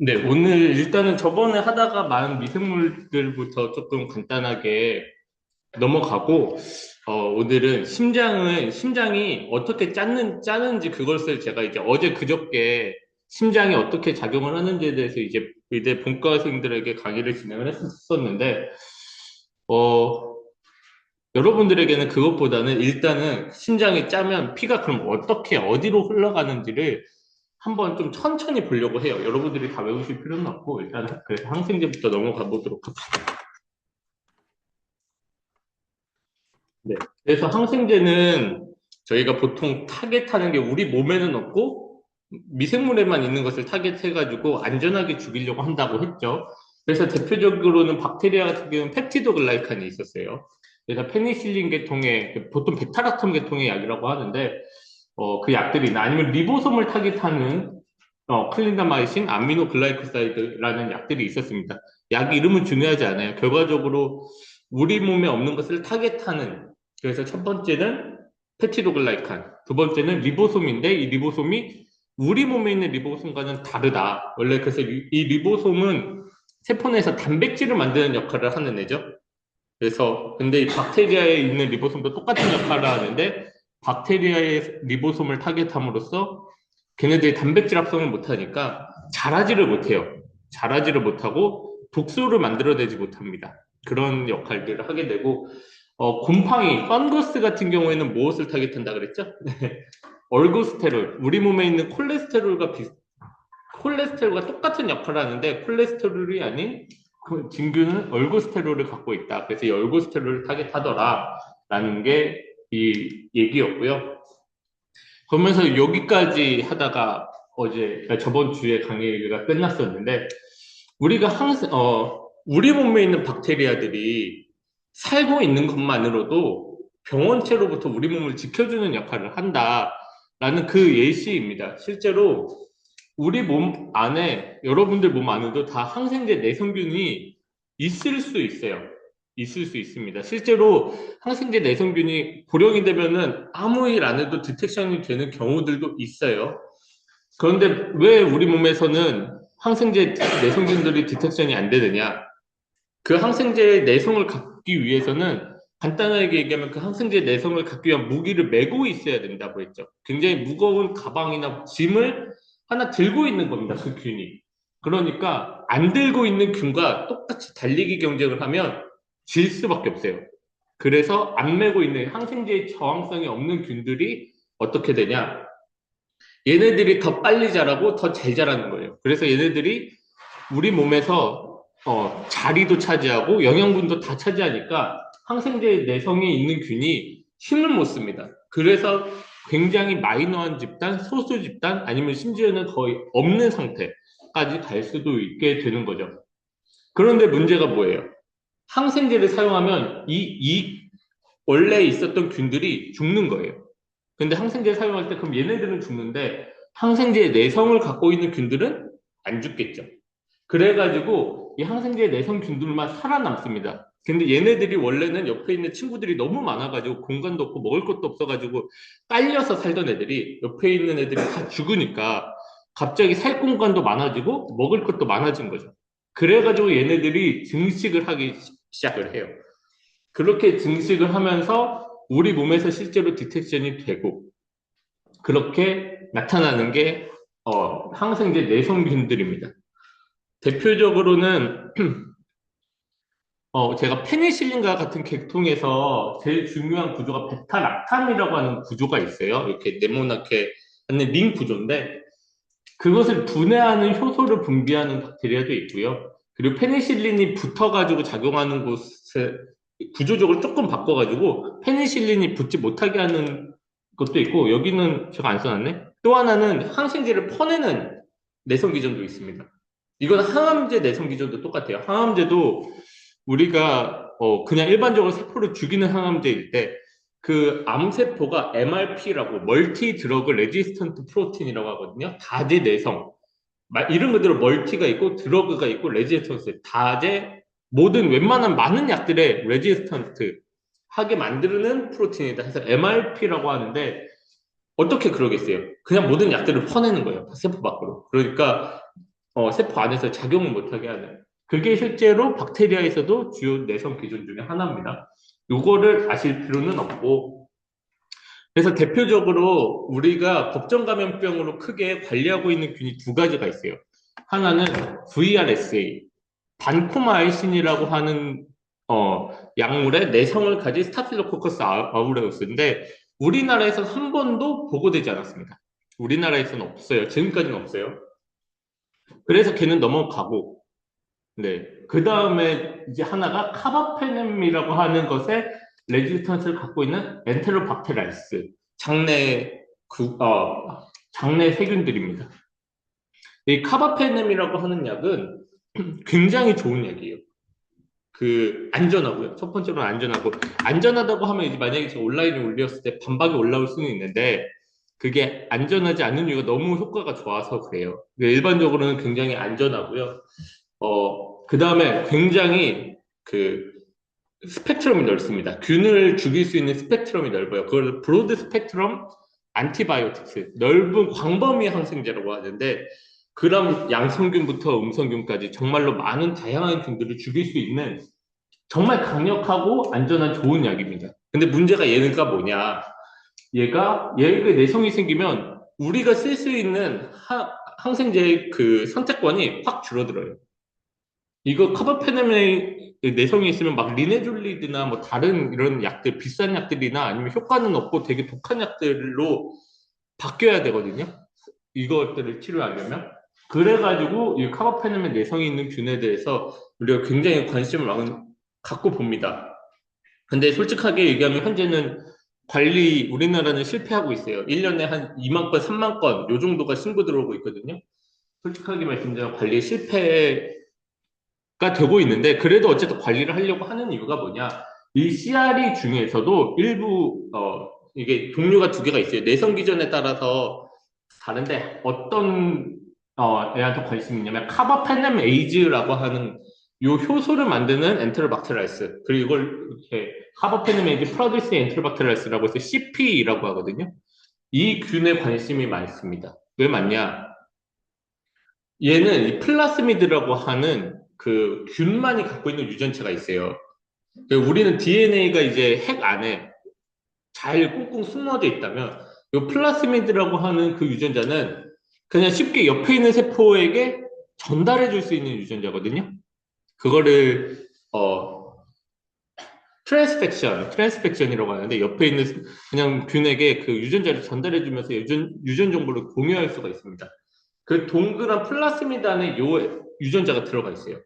네, 오늘 일단은 저번에 하다가 많은 미생물들부터 조금 간단하게 넘어가고, 오늘은 심장이 어떻게 짜는지 그것을 제가 이제 어제 그저께 심장이 어떻게 작용을 하는지에 대해서 이제 본과생들에게 강의를 진행을 했었는데, 어, 여러분들에게는 그것보다는 일단은 심장이 짜면 피가 그럼 어떻게 어디로 흘러가는지를 한번 좀 천천히 보려고 해요. 여러분들이 다 외우실 필요는 없고 일단 그래서 항생제부터 넘어가 보도록 합시다. 네. 그래서 항생제는 저희가 보통 타겟하는 게 우리 몸에는 없고 미생물에만 있는 것을 타겟해가지고 안전하게 죽이려고 한다고 했죠. 그래서 대표적으로는 박테리아 같은 경우는 펩티도글라이칸이 있었어요. 그래서 페니실린 계통의 보통 베타락텀 계통의 약이라고 하는데 그 약들이나 아니면 리보솜을 타깃하는 클린다마이신, 아미노글라이코사이드라는 약들이 있었습니다. 약 이름은 중요하지 않아요. 결과적으로 우리 몸에 없는 것을 타겟하는 그래서 첫 번째는 페티도글라이칸, 두 번째는 리보솜인데 이 리보솜이 우리 몸에 있는 리보솜과는 다르다. 원래 그래서 이 리보솜은 세포 내에서 단백질을 만드는 역할을 하는 애죠. 그래서 근데 이 박테리아에 있는 리보솜도 똑같은 역할을 하는데 박테리아의 리보솜을 타겟함으로써 걔네들이 단백질 합성을 못하니까 자라지를 못해요. 자라지를 못하고 독소를 만들어내지 못합니다. 그런 역할들을 하게 되고 곰팡이, 펀거스 같은 경우에는 무엇을 타겟한다 그랬죠? 얼고스테롤, 우리 몸에 있는 콜레스테롤과 똑같은 역할을 하는데 콜레스테롤이 아닌 그 진균은 얼고스테롤을 갖고 있다. 그래서 이 얼고스테롤을 타겟하더라라는 게 이 얘기였고요. 그러면서 여기까지 하다가 그러니까 저번 주에 강의가 끝났었는데 우리가 항상 우리 몸에 있는 박테리아들이 살고 있는 것만으로도 병원체로부터 우리 몸을 지켜주는 역할을 한다라는 그 예시입니다. 실제로 우리 몸 안에 여러분들 몸 안에도 다 항생제 내성균이 있을 수 있어요. 있을 수 있습니다. 실제로 항생제 내성균이 고령이 되면은 아무 일 안 해도 디텍션이 되는 경우들도 있어요. 그런데 왜 우리 몸에서는 항생제 내성균들이 디텍션이 안 되느냐? 그 항생제의 내성을 갖기 위해서는 간단하게 얘기하면 그 항생제 내성을 갖기 위한 무기를 메고 있어야 된다고 했죠. 굉장히 무거운 가방이나 짐을 하나 들고 있는 겁니다. 그 균이. 그러니까 안 들고 있는 균과 똑같이 달리기 경쟁을 하면 질 수밖에 없어요. 그래서 안 메고 있는 항생제의 저항성이 없는 균들이 어떻게 되냐? 얘네들이 더 빨리 자라고 더 잘 자라는 거예요. 그래서 얘네들이 우리 몸에서 자리도 차지하고 영양분도 다 차지하니까 항생제 내성이 있는 균이 힘을 못 씁니다. 그래서 굉장히 마이너한 집단, 소수 집단, 아니면 심지어는 거의 없는 상태까지 갈 수도 있게 되는 거죠. 그런데 문제가 뭐예요? 항생제를 사용하면 이 원래 있었던 균들이 죽는 거예요. 근데 항생제 사용할 때 그럼 얘네들은 죽는데 항생제의 내성을 갖고 있는 균들은 안 죽겠죠. 그래가지고 이 항생제의 내성균들만 살아남습니다. 근데 얘네들이 원래는 옆에 있는 친구들이 너무 많아가지고 공간도 없고 먹을 것도 없어가지고 딸려서 살던 애들이 옆에 있는 애들이 다 죽으니까 갑자기 살 공간도 많아지고 먹을 것도 많아진 거죠. 그래가지고 얘네들이 증식을 하기 시작을 해요. 그렇게 증식을 하면서 우리 몸에서 실제로 디텍션이 되고 그렇게 나타나는 게 항생제 내성균들입니다. 대표적으로는 제가 페니실린과 같은 계통에서 제일 중요한 구조가 베타락탐이라고 하는 구조가 있어요. 이렇게 네모나게 하는 링 구조인데 그것을 분해하는 효소를 분비하는 박테리아도 있고요. 그리고 페니실린이 붙어가지고 작용하는 곳을 구조적으로 조금 바꿔가지고 페니실린이 붙지 못하게 하는 것도 있고 여기는 제가 안 써놨네. 또 하나는 항생제를 퍼내는 내성 기전도 있습니다. 이건 항암제 내성 기전도 똑같아요. 항암제도 우리가 그냥 일반적으로 세포를 죽이는 항암제일 때 그 암세포가 MRP라고 멀티 드러그 레지스턴트 프로틴이라고 하거든요. 다제 내성. 이런 그대로 멀티가 있고 드러그가 있고 레지스턴트 다제 모든 웬만한 많은 약들의 레지스턴트 하게 만드는 프로틴이다 해서 MRP라고 하는데 어떻게 그러겠어요? 그냥 모든 약들을 퍼내는 거예요. 세포 밖으로. 그러니까 세포 안에서 작용을 못하게 하는. 그게 실제로 박테리아에서도 주요 내성 기전 중에 하나입니다. 요거를 아실 필요는 없고, 그래서 대표적으로 우리가 법정 감염병으로 크게 관리하고 있는 균이 두 가지가 있어요. 하나는 VRSA, 반코마이신이라고 하는 약물의 내성을 가진 스타필로코커스 아우레우스인데 우리나라에서 한 번도 보고되지 않았습니다. 우리나라에서는 없어요. 지금까지는 없어요. 그래서 걔는 넘어가고, 네. 그 다음에 이제 하나가 카바페넴이라고 하는 것에 레지스턴스를 갖고 있는 엔테로박테라이스, 장내, 장내 세균들입니다. 이 카바페넴이라고 하는 약은 굉장히 좋은 약이에요. 안전하고요. 첫 번째로는 안전하고. 안전하다고 하면 이제 만약에 제가 온라인에 올렸을 때 반박이 올라올 수는 있는데, 그게 안전하지 않은 이유가 너무 효과가 좋아서 그래요. 일반적으로는 굉장히 안전하고요. 그 다음에 굉장히 스펙트럼이 넓습니다. 균을 죽일 수 있는 스펙트럼이 넓어요. 그걸 브로드 스펙트럼 안티바이오틱스, 넓은 광범위 항생제라고 하는데, 그럼 양성균부터 음성균까지 정말로 많은 다양한 균들을 죽일 수 있는 정말 강력하고 안전한 좋은 약입니다. 근데 문제가 얘가 뭐냐? 얘가 내성이 생기면 우리가 쓸 수 있는 항생제의 선택권이 확 줄어들어요. 이거 카바페넴의 내성이 있으면 막 리네졸리드나 뭐 다른 이런 약들, 비싼 약들이나 아니면 효과는 없고 되게 독한 약들로 바뀌어야 되거든요. 이것들을 치료하려면. 그래가지고 이 카바페넴의 내성이 있는 균에 대해서 우리가 굉장히 관심을 갖고 봅니다. 근데 솔직하게 얘기하면 현재는 우리나라는 실패하고 있어요. 1년에 한 2만 건, 3만 건, 요 정도가 신고 들어오고 있거든요. 솔직하게 말씀드리면 관리 실패가 되고 있는데, 그래도 어쨌든 관리를 하려고 하는 이유가 뭐냐. 이 CRE 중에서도 일부, 이게 종류가 두 개가 있어요. 내성 기전에 따라서 다른데, 어떤, 애한테 관심이 있냐면, 카바페넴 에이즈라고 하는 요 효소를 만드는 엔테로박테라이스. 그리고 이걸 이렇게 카바페넴 에이즈 프로듀스 엔테로박테라이스라고 해서 CP라고 하거든요. 이 균에 관심이 많습니다. 왜 많냐? 얘는 이 플라스미드라고 하는 균만이 갖고 있는 유전체가 있어요. 우리는 DNA가 이제 핵 안에 잘 꽁꽁 숨어져 있다면, 이 플라스미드라고 하는 그 유전자는 그냥 쉽게 옆에 있는 세포에게 전달해 줄 수 있는 유전자거든요. 그거를 트랜스펙션이라고 하는데, 옆에 있는 그냥 균에게 그 유전자를 전달해 주면서 유전 정보를 공유할 수가 있습니다. 그 동그란 플라스미드 안에 요 유전자가 들어가 있어요.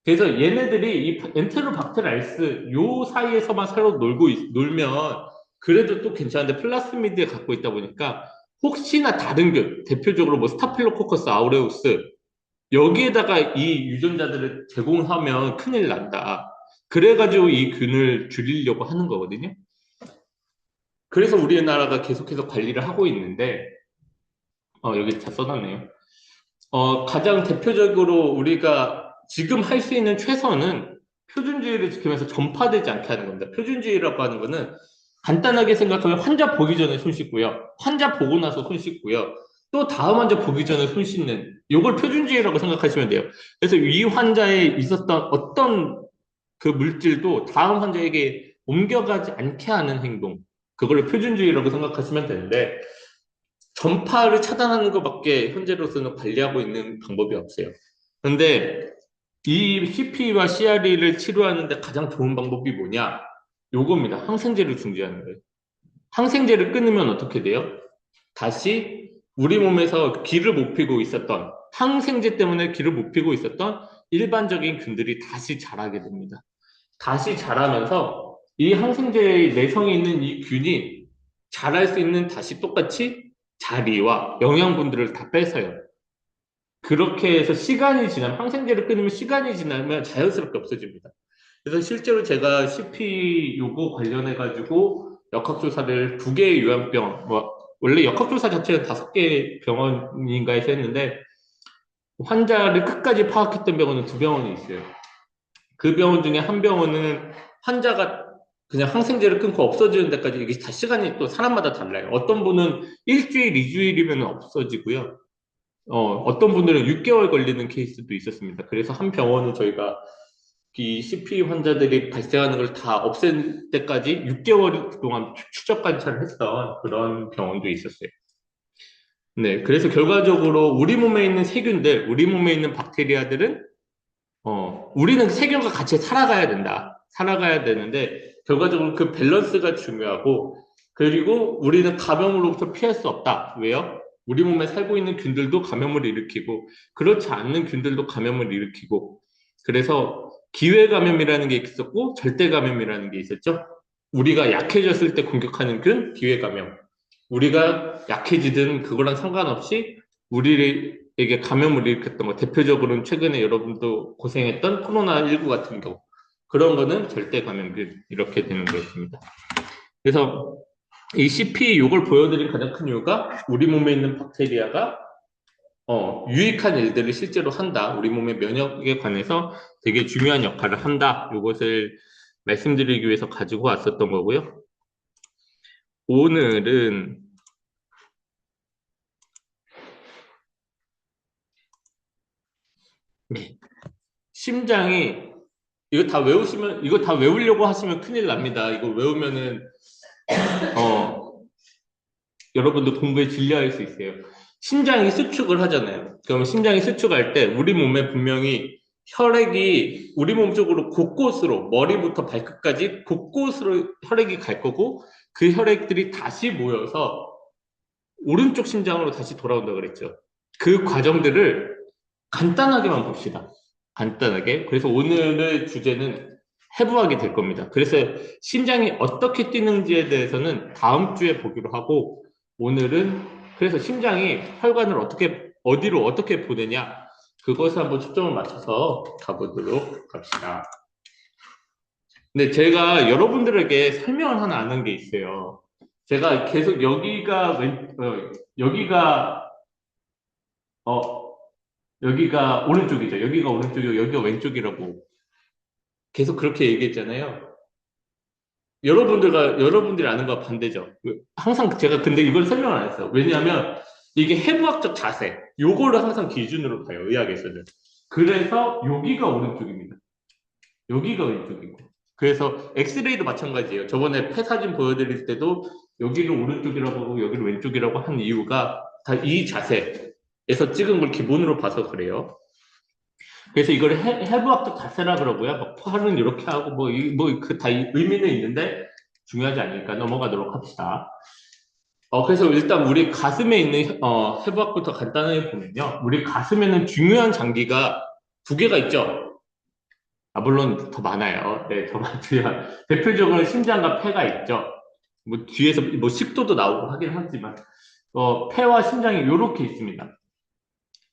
그래서 얘네들이 이 엔테로박테라이스 요 사이에서만 서로 놀면 그래도 또 괜찮은데, 플라스미드에 갖고 있다 보니까 혹시나 다른 균, 대표적으로 뭐 스타필로코커스 아우레우스, 여기에다가 이 유전자들을 제공하면 큰일 난다. 그래가지고 이 균을 줄이려고 하는 거거든요. 그래서 우리나라가 계속해서 관리를 하고 있는데, 여기 다 써놨네요. 가장 대표적으로 우리가 지금 할 수 있는 최선은 표준주의를 지키면서 전파되지 않게 하는 겁니다. 표준주의라고 하는 거는 간단하게 생각하면 환자 보기 전에 손 씻고요. 환자 보고 나서 손 씻고요. 또 다음 환자 보기 전에 손 씻는, 이걸 표준주의라고 생각하시면 돼요. 그래서 이 환자에 있었던 어떤 그 물질도 다음 환자에게 옮겨가지 않게 하는 행동, 그걸 표준주의라고 생각하시면 되는데, 전파를 차단하는 것밖에 현재로서는 관리하고 있는 방법이 없어요. 그런데 이 CP와 CRE를 치료하는데 가장 좋은 방법이 뭐냐? 요겁니다. 항생제를 중지하는 거예요. 항생제를 끊으면 어떻게 돼요? 다시 우리 몸에서 기를 못 피고 있었던, 항생제 때문에 기를 못 피고 있었던 일반적인 균들이 다시 자라게 됩니다. 다시 자라면서 이 항생제의 내성이 있는 이 균이 자랄 수 있는 다시 똑같이 자리와 영양분들을 다 뺏어요. 그렇게 해서 항생제를 끊으면 시간이 지나면 자연스럽게 없어집니다. 그래서 실제로 제가 CP 요거 관련해가지고 역학조사를 2개의 요양병, 원래 역학조사 자체는 5개 병원인가에서 했는데, 환자를 끝까지 파악했던 병원은 2병원이 있어요. 그 병원 중에 한 병원은 환자가 그냥 항생제를 끊고 없어지는 데까지, 이게 다 시간이 또 사람마다 달라요. 어떤 분은 일주일, 2주일이면 없어지고요. 어떤 분들은 6개월 걸리는 케이스도 있었습니다. 그래서 한 병원은 저희가 이 CP 환자들이 발생하는 걸 다 없앨 때까지 6개월 동안 추적 관찰을 했던 그런 병원도 있었어요. 네, 그래서 결과적으로 우리 몸에 있는 세균들, 우리 몸에 있는 박테리아들은 우리는 세균과 같이 살아가야 된다. 살아가야 되는데 결과적으로 그 밸런스가 중요하고 그리고 우리는 감염으로부터 피할 수 없다. 왜요? 우리 몸에 살고 있는 균들도 감염을 일으키고 그렇지 않는 균들도 감염을 일으키고 그래서 기회 감염이라는 게 있었고 절대 감염이라는 게 있었죠. 우리가 약해졌을 때 공격하는 균, 기회 감염. 우리가 약해지든 그거랑 상관없이 우리에게 감염을 일으켰던 거, 대표적으로는 최근에 여러분도 고생했던 코로나19 같은 경우, 그런 거는 절대 감염균, 이렇게 되는 거였습니다. 그래서 이 CP 요걸 보여드린 가장 큰 이유가 우리 몸에 있는 박테리아가 유익한 일들을 실제로 한다. 우리 몸의 면역에 관해서 되게 중요한 역할을 한다. 이것을 말씀드리기 위해서 가지고 왔었던 거고요. 오늘은 심장이 이거 다 외우려고 하시면 큰일 납니다. 이거 외우면은 어, 여러분도 공부에 질려할 수 있어요. 심장이 수축을 하잖아요. 그러면 심장이 수축할 때 우리 몸에 분명히 혈액이 우리 몸 쪽으로 곳곳으로 머리부터 발끝까지 곳곳으로 혈액이 갈 거고 그 혈액들이 다시 모여서 오른쪽 심장으로 다시 돌아온다 그랬죠. 그 과정들을 간단하게만 봅시다. 간단하게. 그래서 오늘의 주제는 해부하게 될 겁니다. 그래서 심장이 어떻게 뛰는지에 대해서는 다음 주에 보기로 하고 오늘은 그래서 심장이 혈관을 어디로 어떻게 보내냐 그것을 한번 초점을 맞춰서 가보도록 합시다. 근데 제가 여러분들에게 설명을 하나 안 한 게 있어요. 제가 계속 어, 여기가 오른쪽이죠. 여기가 오른쪽이고 여기가 왼쪽이라고 계속 그렇게 얘기했잖아요. 여러분들이 아는 거와 반대죠. 항상 제가 근데 이걸 설명을 안 했어요. 왜냐하면 이게 해부학적 자세, 요거를 항상 기준으로 봐요. 의학에서는. 그래서 여기가 오른쪽입니다. 여기가 왼쪽이고. 그래서 엑스레이도 마찬가지예요. 저번에 폐 사진 보여드릴 때도 여기를 오른쪽이라고 하고 여기를 왼쪽이라고 한 이유가 다 이 자세에서 찍은 걸 기본으로 봐서 그래요. 그래서 이걸 해부학적 자세라 그러고요. 뭐 팔은 이렇게 하고 그 다 의미는 있는데 중요하지 않으니까 넘어가도록 합시다. 그래서 일단 우리 가슴에 있는 해부학부터 간단하게 보면요. 우리 가슴에는 중요한 장기가 두 개가 있죠. 물론 더 많아요. 네, 더 많고요. 대표적으로 심장과 폐가 있죠. 뭐 뒤에서 뭐 식도도 나오고 하긴 하지만 폐와 심장이 이렇게 있습니다.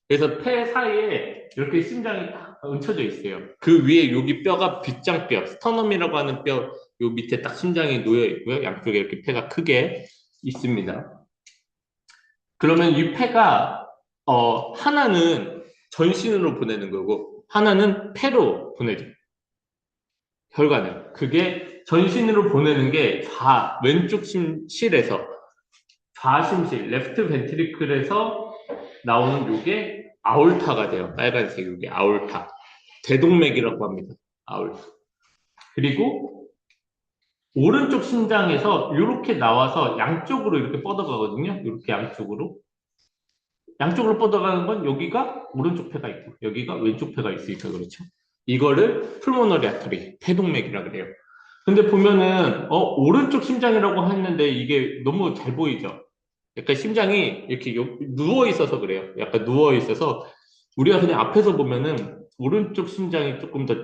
그래서 폐 사이에 이렇게 심장이 딱 얹혀져 있어요. 그 위에 여기 뼈가 빗장뼈, 스터넘이라고 하는 뼈, 요 밑에 딱 심장이 놓여 있고요. 양쪽에 이렇게 폐가 크게 있습니다. 그러면 이 폐가 하나는 전신으로 보내는 거고 하나는 폐로 보내죠. 혈관을. 그게 전신으로 보내는 게 왼쪽 심실에서 좌심실, 레프트 벤트리클에서 나오는 요게 아올타가 돼요. 빨간색 요게 아올타. 대동맥이라고 합니다. 아올타. 그리고 오른쪽 심장에서 이렇게 나와서 양쪽으로 이렇게 뻗어가거든요. 이렇게 양쪽으로. 양쪽으로 뻗어가는 건 여기가 오른쪽 폐가 있고 여기가 왼쪽 폐가 있으니까 그렇죠. 이거를 풀모너리 아터리, 대동맥이라 그래요. 근데 보면은 오른쪽 심장이라고 했는데 이게 너무 잘 보이죠. 약간 심장이 이렇게 누워 있어서 그래요. 약간 누워 있어서 우리가 그냥 앞에서 보면은 오른쪽 심장이 조금 더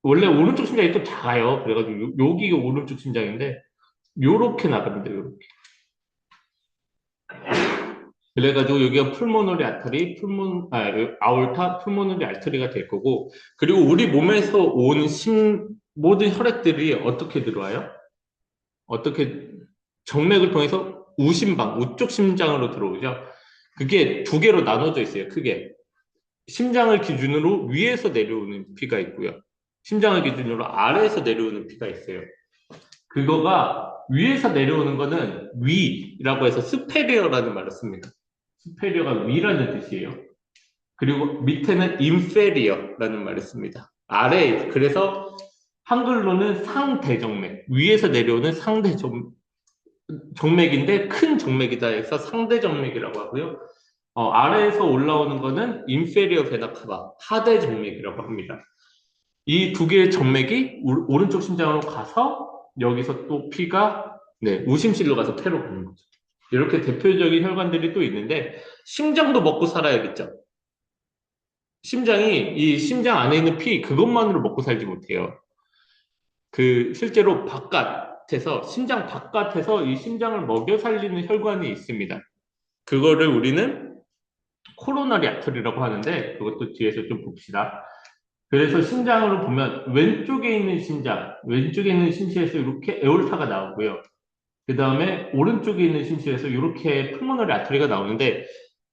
원래 오른쪽 심장이 좀 작아요. 그래가지고 여기가 오른쪽 심장인데 요렇게 나갑니다. 요렇게. 그래가지고 여기가 풀모너리 아터리, 아올타, 풀모너리 알터리가 될 거고 그리고 우리 몸에서 오는 모든 혈액들이 어떻게 들어와요? 어떻게 정맥을 통해서 우심방, 우쪽 심장으로 들어오죠. 그게 두 개로 나눠져 있어요. 크게. 심장을 기준으로 위에서 내려오는 피가 있고요. 심장을 기준으로 아래에서 내려오는 피가 있어요. 그거가 위에서 내려오는 거는 위라고 해서 스페리어라는 말을 씁니다. superior가 위라는 뜻이에요. 그리고 밑에는 inferior라는 말을 씁니다. 아래, 그래서 한글로는 상대정맥, 위에서 내려오는 정맥인데 큰 정맥이다 해서 상대정맥이라고 하고요. 아래에서 올라오는 거는 inferior vena cava, 하대정맥이라고 합니다. 이 두 개의 정맥이 오른쪽 심장으로 가서 여기서 또 피가 우심실로 가서 폐로 가는 거죠. 이렇게 대표적인 혈관들이 또 있는데 심장도 먹고 살아야겠죠. 이 심장 안에 있는 피 그것만으로 먹고 살지 못해요. 실제로 심장 바깥에서 이 심장을 먹여 살리는 혈관이 있습니다. 그거를 우리는 코로나리 아터리라고 하는데 그것도 뒤에서 좀 봅시다. 그래서 심장으로 보면 왼쪽에 있는 심시에서 이렇게 에올타가 나오고요. 그 다음에 오른쪽에 있는 심시에서 이렇게 풀모너리 아터리가 나오는데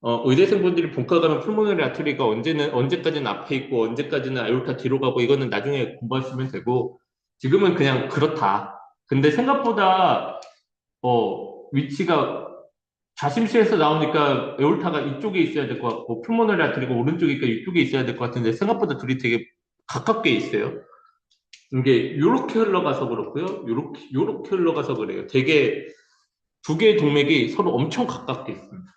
의대생분들이 본과 가면 풀모너리 아터리가 언제까지는 앞에 있고 언제까지는 에올타 뒤로 가고 이거는 나중에 공부하시면 되고 지금은 그냥 그렇다. 근데 생각보다 위치가 좌심실에서 나오니까 에올타가 이쪽에 있어야 될 것 같고 풀모너리 아터리가 오른쪽이니까 이쪽에 있어야 될 것 같은데 생각보다 둘이 되게 가깝게 있어요. 이게 이렇게 흘러가서 그렇고요. 요렇게 흘러가서 그래요. 되게 두 개의 동맥이 서로 엄청 가깝게 있습니다.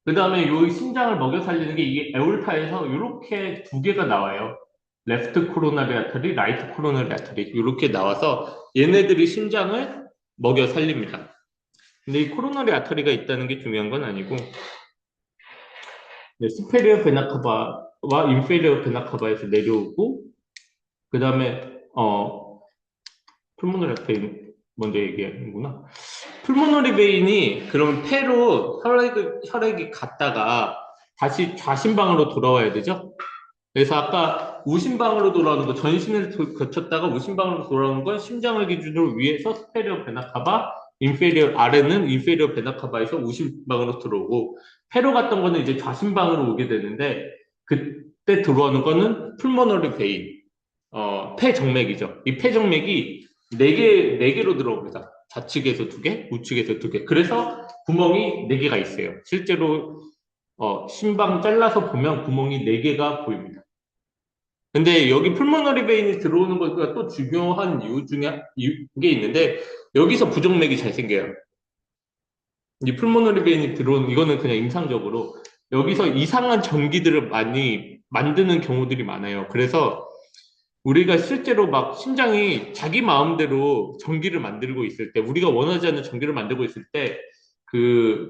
그 다음에 이 심장을 먹여 살리는 게 이게 에올타에서 이렇게 두 개가 나와요. 레프트 코로나리 아터리, 라이트 코로나리 아터리 이렇게 나와서 얘네들이 심장을 먹여 살립니다. 근데 이 코로나리 아터리가 있다는 게 중요한 건 아니고 스페리어 베나카바와 인페리어 베나카바에서 내려오고 그 다음에 풀모너리 베인 먼저 얘기하는구나. 풀모너리 베인이 그러면 폐로 혈액이 갔다가 다시 좌심방으로 돌아와야 되죠. 그래서 아까 우심방으로 돌아오는 거 전신을 거쳤다가 우심방으로 돌아오는 건 심장을 기준으로 위에서 스페리어 베나카바, 아래는 인페리어 베나카바에서 우심방으로 들어오고 폐로 갔던 거는 이제 좌심방으로 오게 되는데 그때 들어오는 거는 풀모너리 베인, 폐정맥이죠. 이 폐정맥이 네 개로 들어옵니다. 좌측에서 두 개, 우측에서 두 개. 그래서 구멍이 네 개가 있어요. 실제로 심방 잘라서 보면 구멍이 네 개가 보입니다. 근데 여기 풀모너리 베인이 들어오는 것과 또 중요한 이유 중에 게 있는데 여기서 부정맥이 잘 생겨요. 이 풀모너리 베인이 들어오는 이거는 그냥 임상적으로 여기서 이상한 전기들을 많이 만드는 경우들이 많아요. 그래서 우리가 실제로 막 심장이 자기 마음대로 전기를 만들고 있을 때, 우리가 원하지 않는 전기를 만들고 있을 때, 그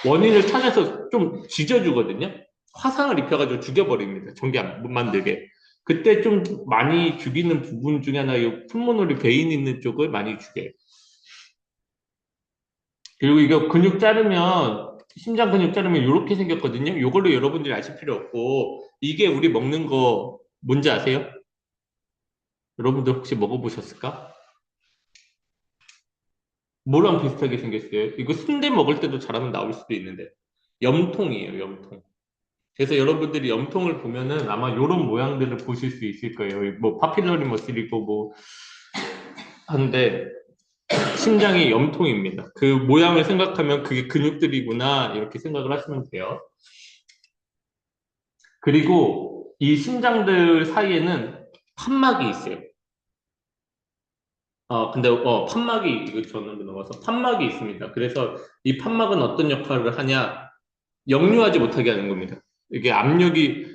원인을 찾아서 좀 지져주거든요. 화상을 입혀가지고 죽여버립니다. 전기 못 만들게. 그때 좀 많이 죽이는 부분 중에 하나, 이 풀모너리 베인 있는 쪽을 많이 죽여요. 그리고 이거 심장 근육 자르면 이렇게 생겼거든요. 이걸로 여러분들이 아실 필요 없고, 이게 우리 먹는 거 뭔지 아세요? 여러분들 혹시 먹어보셨을까? 뭐랑 비슷하게 생겼어요? 이거 순대 먹을 때도 잘하면 나올 수도 있는데 염통이에요, 염통. 그래서 여러분들이 염통을 보면은 아마 이런 모양들을 보실 수 있을 거예요. 뭐 파필러리 머슬이고 뭐 한데 심장이 염통입니다. 그 모양을 생각하면 그게 근육들이구나 이렇게 생각을 하시면 돼요. 그리고 이 심장들 사이에는 판막이 있어요. 근데 판막이 이거 저는 넘어서 판막이 있습니다. 그래서 이 판막은 어떤 역할을 하냐? 역류하지 못하게 하는 겁니다. 이게 압력이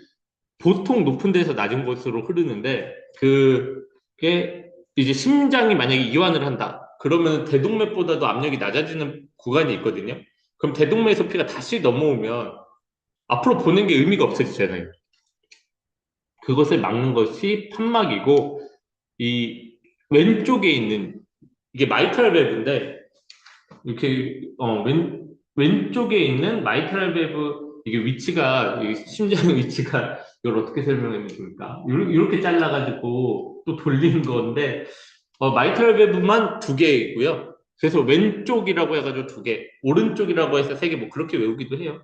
보통 높은 데서 낮은 곳으로 흐르는데 그게 이제 심장이 만약에 이완을 한다. 그러면 대동맥보다도 압력이 낮아지는 구간이 있거든요. 그럼 대동맥에서 피가 다시 넘어오면 앞으로 보는 게 의미가 없어지잖아요. 그것을 막는 것이 판막이고 이 왼쪽에 있는 이게 마이트랄 밸브인데 이렇게 왼쪽에 있는 마이트랄 밸브 이게 위치가 심장의 위치가 이걸 어떻게 설명하면 좋을까? 이렇게 잘라가지고 또 돌리는 건데 마이트랄 밸브만 두 개 있고요. 그래서 왼쪽이라고 해가지고 두 개, 오른쪽이라고 해서 세 개, 뭐 그렇게 외우기도 해요.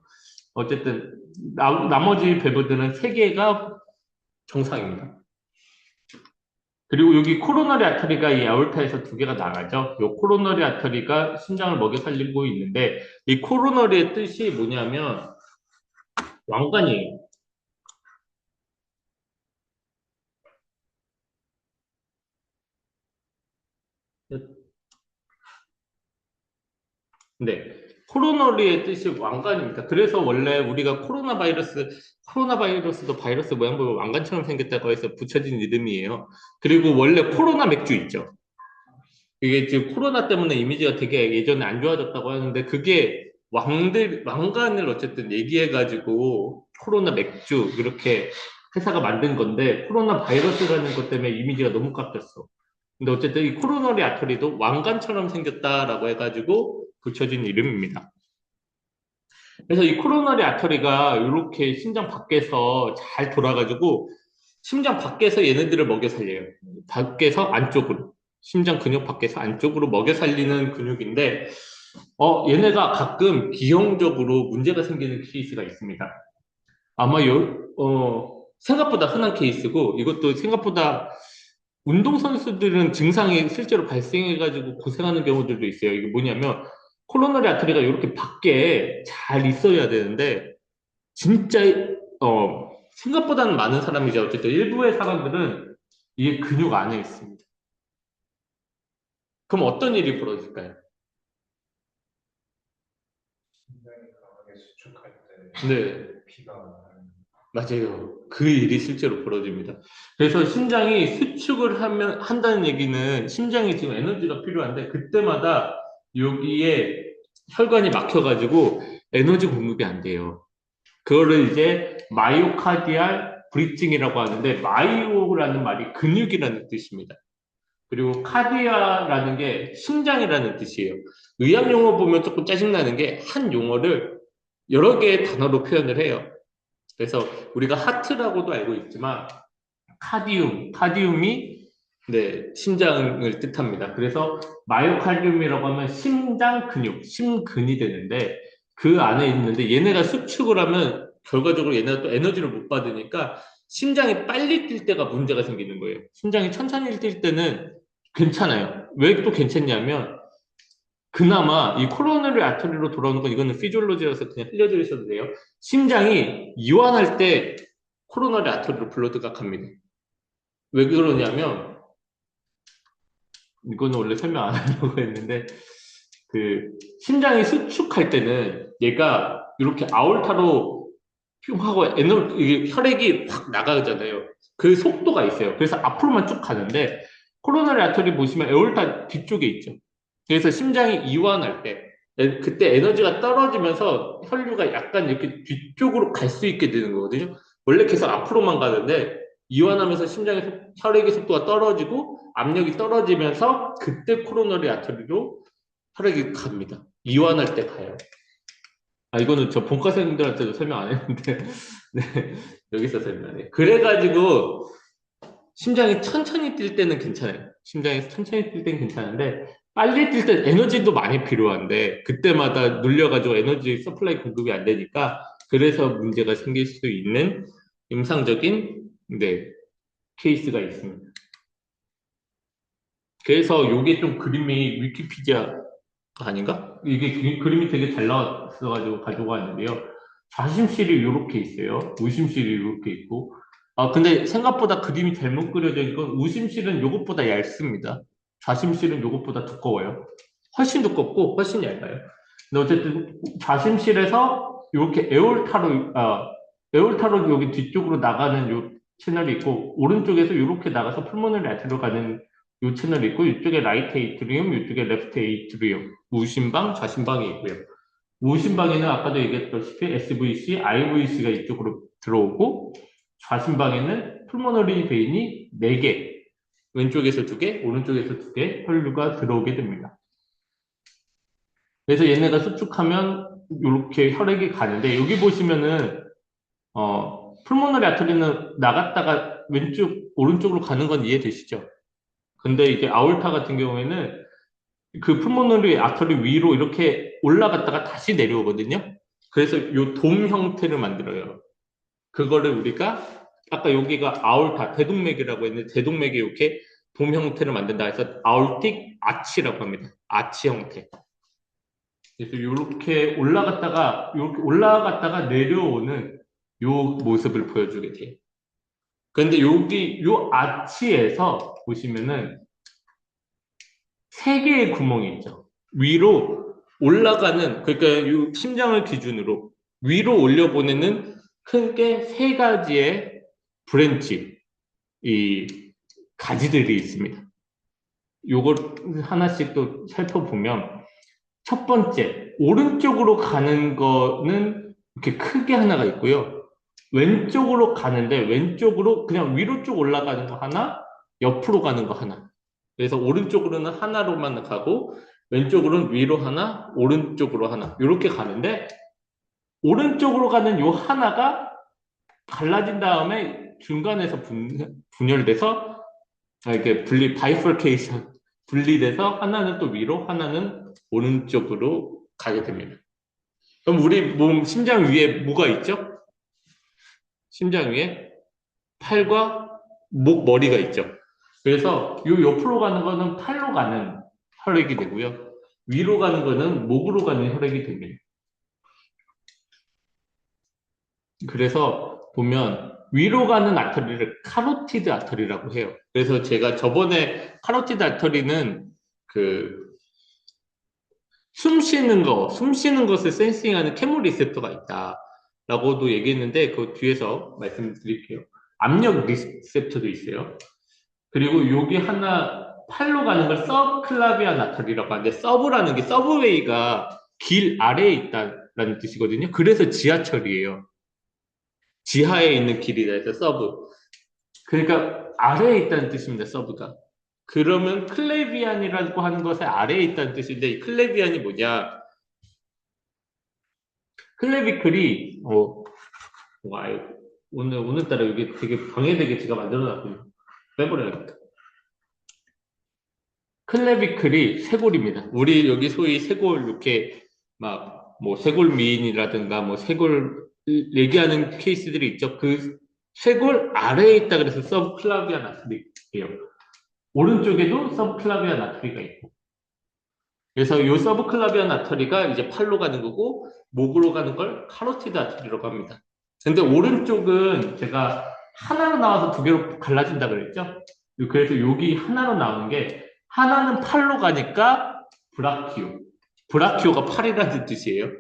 어쨌든 나머지 밸브들은 세 개가 정상입니다. 그리고 여기 코로너리 아터리가 이 아orta에서 두 개가 나가죠. 이 코로너리 아터리가 심장을 먹여 살리고 있는데 이 코로너리의 뜻이 뭐냐면 왕관이에요. 네. 코로너리의 뜻이 왕관입니다. 그래서 원래 우리가 코로나 바이러스도 바이러스 모양 보면 왕관처럼 생겼다고 해서 붙여진 이름이에요. 그리고 원래 코로나 맥주 있죠. 이게 지금 코로나 때문에 이미지가 되게 예전에 안 좋아졌다고 하는데 그게 왕관을 어쨌든 얘기해가지고 코로나 맥주 이렇게 회사가 만든 건데 코로나 바이러스라는 것 때문에 이미지가 너무 깎였어. 근데 어쨌든 이 코로너리 아터리도 왕관처럼 생겼다라고 해가지고 붙여진 이름입니다. 그래서 이 코로너리 아터리가 이렇게 심장 밖에서 잘 돌아가지고 심장 밖에서 얘네들을 먹여 살려요. 밖에서 안쪽으로. 심장 근육 밖에서 안쪽으로 먹여 살리는 근육인데, 얘네가 가끔 기형적으로 문제가 생기는 케이스가 있습니다. 아마 생각보다 흔한 케이스고, 이것도 생각보다 운동선수들은 증상이 실제로 발생해가지고 고생하는 경우들도 있어요. 이게 뭐냐면, 코로너리 아터리가 이렇게 밖에 잘 있어야 되는데, 진짜, 생각보다는 많은 사람이죠. 어쨌든 일부의 사람들은 이게 근육 안에 있습니다. 그럼 어떤 일이 벌어질까요? 심장이 강하게 수축할 때 네, 피가 나는. 맞아요. 그 일이 실제로 벌어집니다. 그래서 심장이 한다는 얘기는 심장이 지금 에너지가 필요한데 그때마다 여기에 혈관이 막혀가지고 에너지 공급이 안 돼요. 그거를 이제 마이오카디알 브리징이라고 하는데 마이오라는 말이 근육이라는 뜻입니다. 그리고 카디아라는 게 심장이라는 뜻이에요. 의학 용어 보면 조금 짜증나는 게 한 용어를 여러 개의 단어로 표현을 해요. 그래서 우리가 하트라고도 알고 있지만 카디움이 네, 심장을 뜻합니다. 그래서 마이오카디움이라고 하면 심장 근육, 심근이 되는데 그 안에 있는데 얘네가 수축을 하면 결과적으로 얘네가 또 에너지를 못 받으니까 심장이 빨리 뛸 때가 문제가 생기는 거예요. 심장이 천천히 뛸 때는 괜찮아요. 왜 또 괜찮냐면 그나마 이 코로너리 아터리로 돌아오는 건 이거는 피지올로지라서 그냥 흘려들으셔도 돼요. 심장이 이완할 때 코로너리 아터리로 블러드가 갑니다. 왜 그러냐면 이거는 원래 설명 안 하려고 했는데 그 심장이 수축할 때는 얘가 이렇게 아orta로 하고 이게 혈액이 확 나가잖아요. 그 속도가 있어요. 그래서 앞으로만 쭉 가는데 코로나리 아터리 보시면 에올타 뒤쪽에 있죠. 그래서 심장이 이완할 때 그때 에너지가 떨어지면서 혈류가 약간 이렇게 뒤쪽으로 갈 수 있게 되는 거거든요. 원래 계속 앞으로만 가는데 이완하면서 심장의 혈액의 속도가 떨어지고 압력이 떨어지면서 그때 코로너리 아터리로 혈액이 갑니다. 이완할 때 가요. 이거는 저 본과생들한테도 설명 안 했는데, 네, 여기서 설명해. 그래가지고, 심장이 천천히 뛸 때는 괜찮아요. 심장이 천천히 뛸 때는 괜찮은데, 빨리 뛸 때 에너지도 많이 필요한데, 그때마다 눌려가지고 에너지 서플라이 공급이 안 되니까, 그래서 문제가 생길 수 있는 임상적인, 네, 케이스가 있습니다. 그래서 요게 좀 그림이 위키피디아 아닌가? 이게 그림이 되게 잘 나왔어가지고 가지고 왔는데요. 좌심실이 이렇게 있어요. 우심실이 이렇게 있고. 근데 생각보다 그림이 잘못 그려져 있고, 우심실은 요것보다 얇습니다. 좌심실은 요것보다 두꺼워요. 훨씬 두껍고, 훨씬 얇아요. 근데 어쨌든 좌심실에서 이렇게 에올타로 여기 뒤쪽으로 나가는 요 채널이 있고, 오른쪽에서 이렇게 나가서 풀모널리 아트로 가는 요 채널이 있고, 이쪽에 라이트 에이트리움, 이쪽에 레프트 에이트리움. 우심방, 좌심방이 있고요. 우심방에는 아까도 얘기했다시피 SVC, IVC가 이쪽으로 들어오고 좌심방에는 풀모너리 베인이 4개, 왼쪽에서 2개, 오른쪽에서 2개 혈류가 들어오게 됩니다. 그래서 얘네가 수축하면 이렇게 혈액이 가는데 여기 보시면은 풀모너리 아터리는 나갔다가 오른쪽으로 가는 건 이해되시죠? 근데 이제 아울타 같은 경우에는 그 풀모너리 아터리 위로 이렇게 올라갔다가 다시 내려오거든요. 그래서 이 돔 형태를 만들어요. 그거를 우리가 아까 여기가 아울타 대동맥이라고 했는데 대동맥이 이렇게 돔 형태를 만든다 해서 아울틱 아치라고 합니다. 아치 형태. 그래서 이렇게 올라갔다가 내려오는 요 모습을 보여주게 돼요. 그런데 여기 요 아치에서 보시면은 세 개의 구멍이 있죠. 위로 올라가는, 그러니까 요 심장을 기준으로 위로 올려보내는 큰 게 세 가지의 브랜치, 이 가지들이 있습니다. 요걸 하나씩 또 살펴보면 첫 번째, 오른쪽으로 가는 거는 이렇게 크게 하나가 있고요. 왼쪽으로 가는데 왼쪽으로 그냥 위로 쭉 올라가는 거 하나, 옆으로 가는 거 하나. 그래서 오른쪽으로는 하나로만 가고 왼쪽으로는 위로 하나, 오른쪽으로 하나. 이렇게 가는데 오른쪽으로 가는 요 하나가 갈라진 다음에 중간에서 분열돼서 이렇게 바이퍼케이션 분리돼서 하나는 또 위로, 하나는 오른쪽으로 가게 됩니다. 그럼 우리 몸 심장 위에 뭐가 있죠? 심장 위에 팔과 목, 머리가 있죠. 그래서 이 옆으로 가는 거는 팔로 가는 혈액이 되고요. 위로 가는 거는 목으로 가는 혈액이 됩니다. 그래서 보면 위로 가는 아터리를 카로티드 아터리라고 해요. 그래서 제가 저번에 카로티드 아터리는 그 숨 쉬는 것을 센싱하는 케모 리셉터가 있다라고도 얘기했는데 그 뒤에서 말씀드릴게요. 압력 리셉터도 있어요. 그리고 여기 하나 팔로 가는 걸 서브클라비아 나탈이라고 하는데 서브라는 게 서브웨이가 길 아래에 있다라는 뜻이거든요. 그래서 지하철이에요. 지하에 있는 길이라 해서 서브. 그러니까 아래에 있다는 뜻입니다. 서브가. 그러면 클레비안이라고 하는 것의 아래에 있다는 뜻인데 이 클레비안이 뭐냐? 클레비클이 와 오늘따라 여기 되게 방해되게 제가 만들어놨군요. 빼버려야겠다. 클레비클이 쇄골입니다. 우리 여기 소위 쇄골 이렇게 막 뭐 쇄골 미인이라든가 뭐 쇄골 얘기하는 케이스들이 있죠. 그 쇄골 아래에 있다 그래서 서브클라비아 나트리예요. 오른쪽에도 서브클라비아 나트리가 있고. 그래서 이 서브클라비아 나트리가 이제 팔로 가는 거고 목으로 가는 걸 카로티드 아트리라고 합니다. 근데 오른쪽은 제가 하나로 나와서 두 개로 갈라진다 그랬죠? 그래서 여기 하나로 나오는 게 하나는 팔로 가니까 브라키오. 브라키오가 팔이라는 뜻이에요.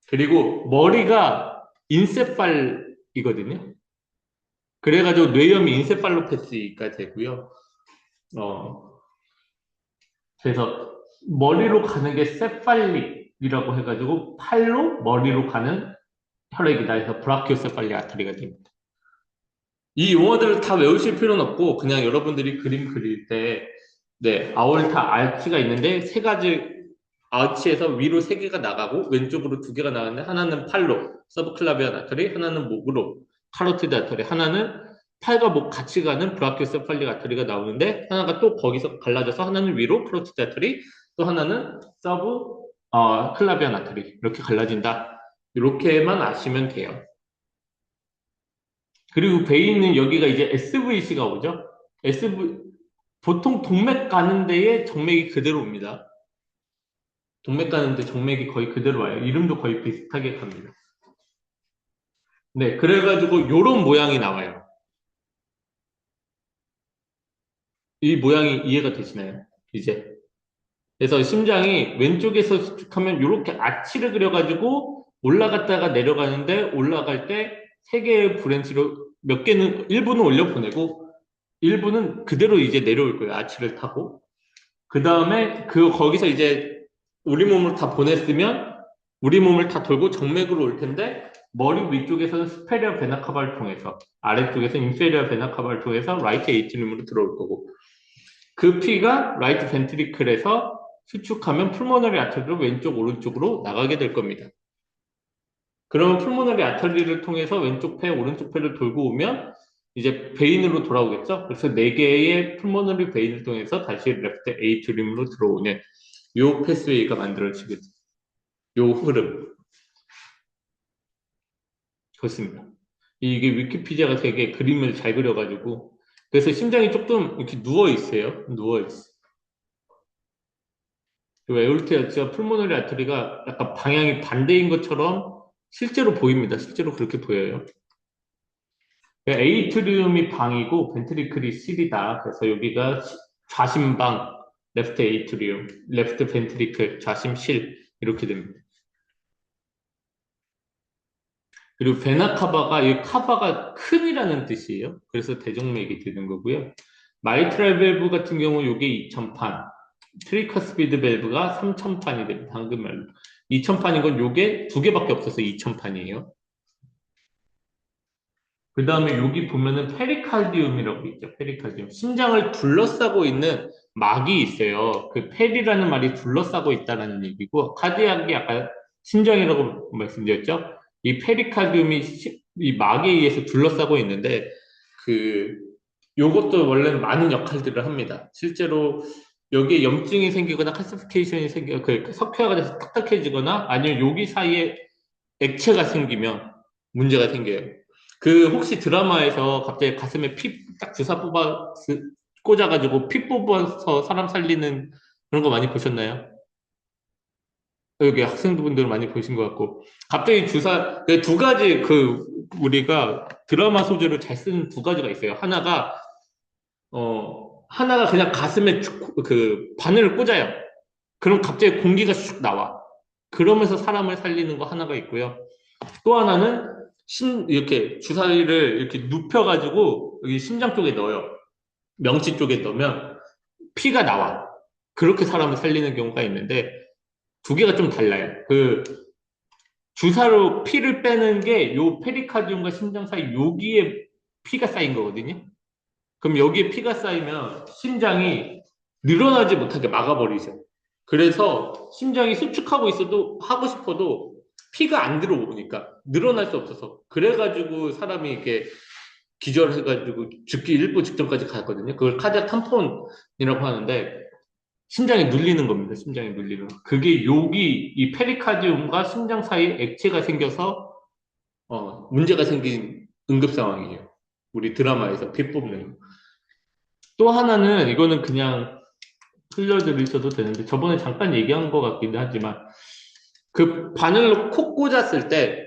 그리고 머리가 인세팔이거든요. 그래가지고 뇌염이 인세팔로패시가 되고요. 그래서 머리로 가는 게 세팔릭이라고 해가지고 팔로 머리로 가는 혈액이다 해서 브라키오세팔리 아트리가 됩니다. 이 용어들을 다 외우실 필요는 없고 그냥 여러분들이 그림 그릴 때 네, 아올타 알치가 있는데 세 가지 아치에서 위로 세 개가 나가고 왼쪽으로 두 개가 나가는데 하나는 팔로 서브클라비아 나트리, 하나는 목으로 카로티드 아트리, 하나는 팔과 목 같이 가는 브라키오세팔릭 아트리가 나오는데 하나가 또 거기서 갈라져서 하나는 위로 카로티드 아트리, 또 하나는 서브 클라비아 나트리 이렇게 갈라진다. 이렇게만 아시면 돼요. 그리고 베인은 여기가 이제 SVC가 오죠. 보통 동맥 가는 데에 정맥이 그대로 옵니다. 동맥 가는데 정맥이 거의 그대로 와요. 이름도 거의 비슷하게 갑니다. 네, 그래가지고 요런 모양이 나와요. 이 모양이 이해가 되시나요? 이제. 그래서 심장이 왼쪽에서 수축하면 이렇게 아치를 그려가지고 올라갔다가 내려가는데 올라갈 때 세 개의 브랜치로 몇 개는 일부는 올려보내고 일부는 그대로 이제 내려올 거예요. 아치를 타고. 그 다음에 거기서 이제 우리 몸을 다 보냈으면 우리 몸을 다 돌고 정맥으로 올 텐데 머리 위쪽에서는 스페리어 베나카바를 통해서 아래쪽에서 인페리어 베나카바를 통해서 라이트 에이트리움으로 들어올 거고 그 피가 라이트 벤트리클에서 수축하면 풀모너리 아터리로 왼쪽 오른쪽으로 나가게 될 겁니다. 그러면 풀모너리 아터리를 통해서 왼쪽 폐 오른쪽 폐를 돌고 오면 이제 베인으로 돌아오겠죠. 그래서 네 개의 풀모너리 베인을 통해서 다시 레프트 에이트리움으로 들어오는 요 패스웨이가 만들어지게 돼요. 요 흐름. 그렇습니다. 이게 위키피디아가 되게 그림을 잘 그려가지고 그래서 심장이 조금 이렇게 누워 있어요. 누워 있어. 그 에올티 아치와 풀모너리 아트리가 약간 방향이 반대인 것처럼 실제로 보입니다. 실제로 그렇게 보여요. 에이트리움이 방이고 벤트리클이 실이다. 그래서 여기가 좌심방, 레프트 에이트리움, 레프트 벤트리클, 좌심실 이렇게 됩니다. 그리고 베나 카바가 이 카바가 큰이라는 뜻이에요. 그래서 대정맥이 되는 거고요. 마이트랄 밸브 같은 경우 이게 2000판, 트리커스피드 밸브가 3000판이 됩니다. 방금 말로 2000판인 건 요게 두 개밖에 없어서 2000판이에요. 그 다음에 여기 보면은 페리칼디움이라고 있죠. 페리칼디움. 심장을 둘러싸고 있는 막이 있어요. 그 페리라는 말이 둘러싸고 있다는 얘기고, 카디악이 아까 심장이라고 말씀드렸죠. 이 페리칼디움이 이 막에 의해서 둘러싸고 있는데, 그, 요것도 원래는 많은 역할들을 합니다. 실제로 여기에 염증이 생기거나 칼시피케이션이 그 석회화가 돼서 딱딱해지거나 아니면 여기 사이에 액체가 생기면 문제가 생겨요. 그 혹시 드라마에서 갑자기 가슴에 피 딱 주사 꽂아가지고 피 뽑아서 사람 살리는 그런 거 많이 보셨나요? 여기 학생분들 많이 보신 것 같고 갑자기 주사 두 가지 그 우리가 드라마 소재로 잘 쓰는 두 가지가 있어요. 하나가 그냥 가슴에 그 바늘을 꽂아요. 그럼 갑자기 공기가 슉 나와. 그러면서 사람을 살리는 거 하나가 있고요. 또 하나는 이렇게 주사위를 이렇게 눕혀가지고 여기 심장 쪽에 넣어요. 명치 쪽에 넣으면 피가 나와. 그렇게 사람을 살리는 경우가 있는데 두 개가 좀 달라요. 그 주사로 피를 빼는 게 요 페리카디움과 심장 사이 여기에 피가 쌓인 거거든요. 그럼 여기에 피가 쌓이면 심장이 늘어나지 못하게 막아버리죠. 그래서 심장이 수축하고 있어도 하고 싶어도 피가 안 들어오니까 늘어날 수 없어서 그래가지고 사람이 이렇게 기절해가지고 죽기 일부 직전까지 갔거든요. 그걸 카디악 탐폰이라고 하는데 심장이 눌리는 겁니다. 심장이 눌리는 거. 그게 여기 이 페리카디움과 심장 사이에 액체가 생겨서 문제가 생긴 응급 상황이에요. 우리 드라마에서 피 뽑는 거. 또 하나는 이거는 그냥 흘려들으셔도 되는데 저번에 잠깐 얘기한 것 같기도 하지만 그 바늘로 콕 꽂았을 때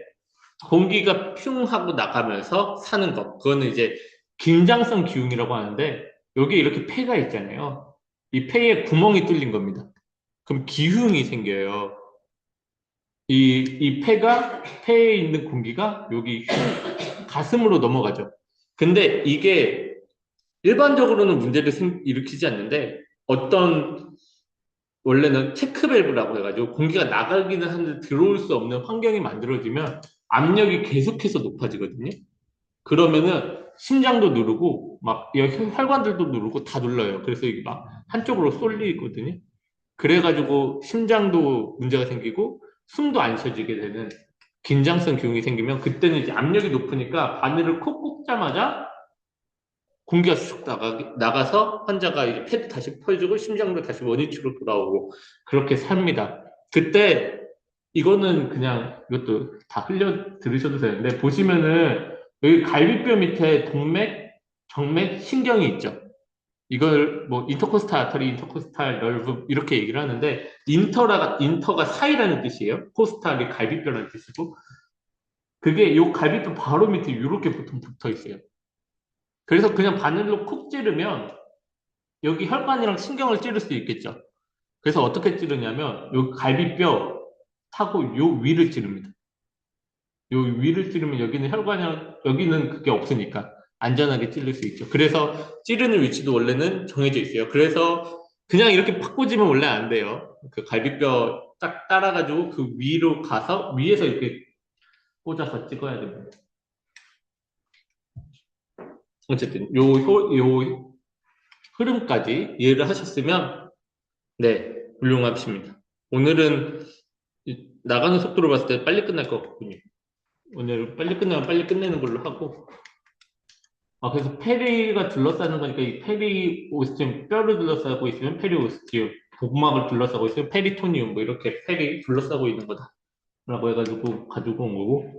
공기가 퓨 하고 나가면서 사는 것 그거는 이제 긴장성 기흉이라고 하는데 여기 이렇게 폐가 있잖아요. 이 폐에 구멍이 뚫린 겁니다. 그럼 기흉이 생겨요. 이 폐에 있는 공기가 여기 가슴으로 넘어가죠. 근데 이게 일반적으로는 문제를 일으키지 않는데 어떤 원래는 체크밸브라고 해가지고 공기가 나가기는 하는데 들어올 수 없는 환경이 만들어지면 압력이 계속해서 높아지거든요. 그러면은 심장도 누르고 막 혈관들도 누르고 다 눌러요. 그래서 이게 막 한쪽으로 쏠리거든요. 그래가지고 심장도 문제가 생기고 숨도 안 쉬어지게 되는 긴장성 기흉이 생기면 그때는 이제 압력이 높으니까 바늘을 콕 꽂자마자 공기가 쑥 나가서 환자가 이제 패드 다시 펴주고 심장도 다시 원위치로 돌아오고 그렇게 삽니다. 그때 이거는 그냥 이것도 다 흘려 들으셔도 되는데 보시면은 여기 갈비뼈 밑에 동맥, 정맥, 신경이 있죠. 이걸 뭐 인터코스탈 아터리, 인터코스탈 널브 이렇게 얘기를 하는데 인터가 사이라는 뜻이에요. 코스탈이 갈비뼈라는 뜻이고 그게 요 갈비뼈 바로 밑에 이렇게 보통 붙어 있어요. 그래서 그냥 바늘로 콕 찌르면 여기 혈관이랑 신경을 찌를 수 있겠죠. 그래서 어떻게 찌르냐면 요 갈비뼈 타고 요 위를 찌릅니다. 요 위를 찌르면 여기는 혈관이랑 여기는 그게 없으니까 안전하게 찌를 수 있죠. 그래서 찌르는 위치도 원래는 정해져 있어요. 그래서 그냥 이렇게 팍 꽂으면 원래 안 돼요. 그 갈비뼈 딱 따라가지고 그 위로 가서 위에서 이렇게 꽂아서 찍어야 됩니다. 어쨌든 요 흐름까지 이해를 하셨으면 네, 훌륭하십니다. 오늘은 나가는 속도로 봤을 때 빨리 끝날 것 같군요. 오늘 빨리 끝나면 빨리 끝내는 걸로 하고. 그래서 페리가 둘러싸는 거니까 이 페리 오스티움, 뼈를 둘러싸고 있으면 페리 오스티움, 복막을 둘러싸고 있으면 페리토니움, 뭐 이렇게 페리 둘러싸고 있는 거다. 라고 해가지고 가지고 온 거고.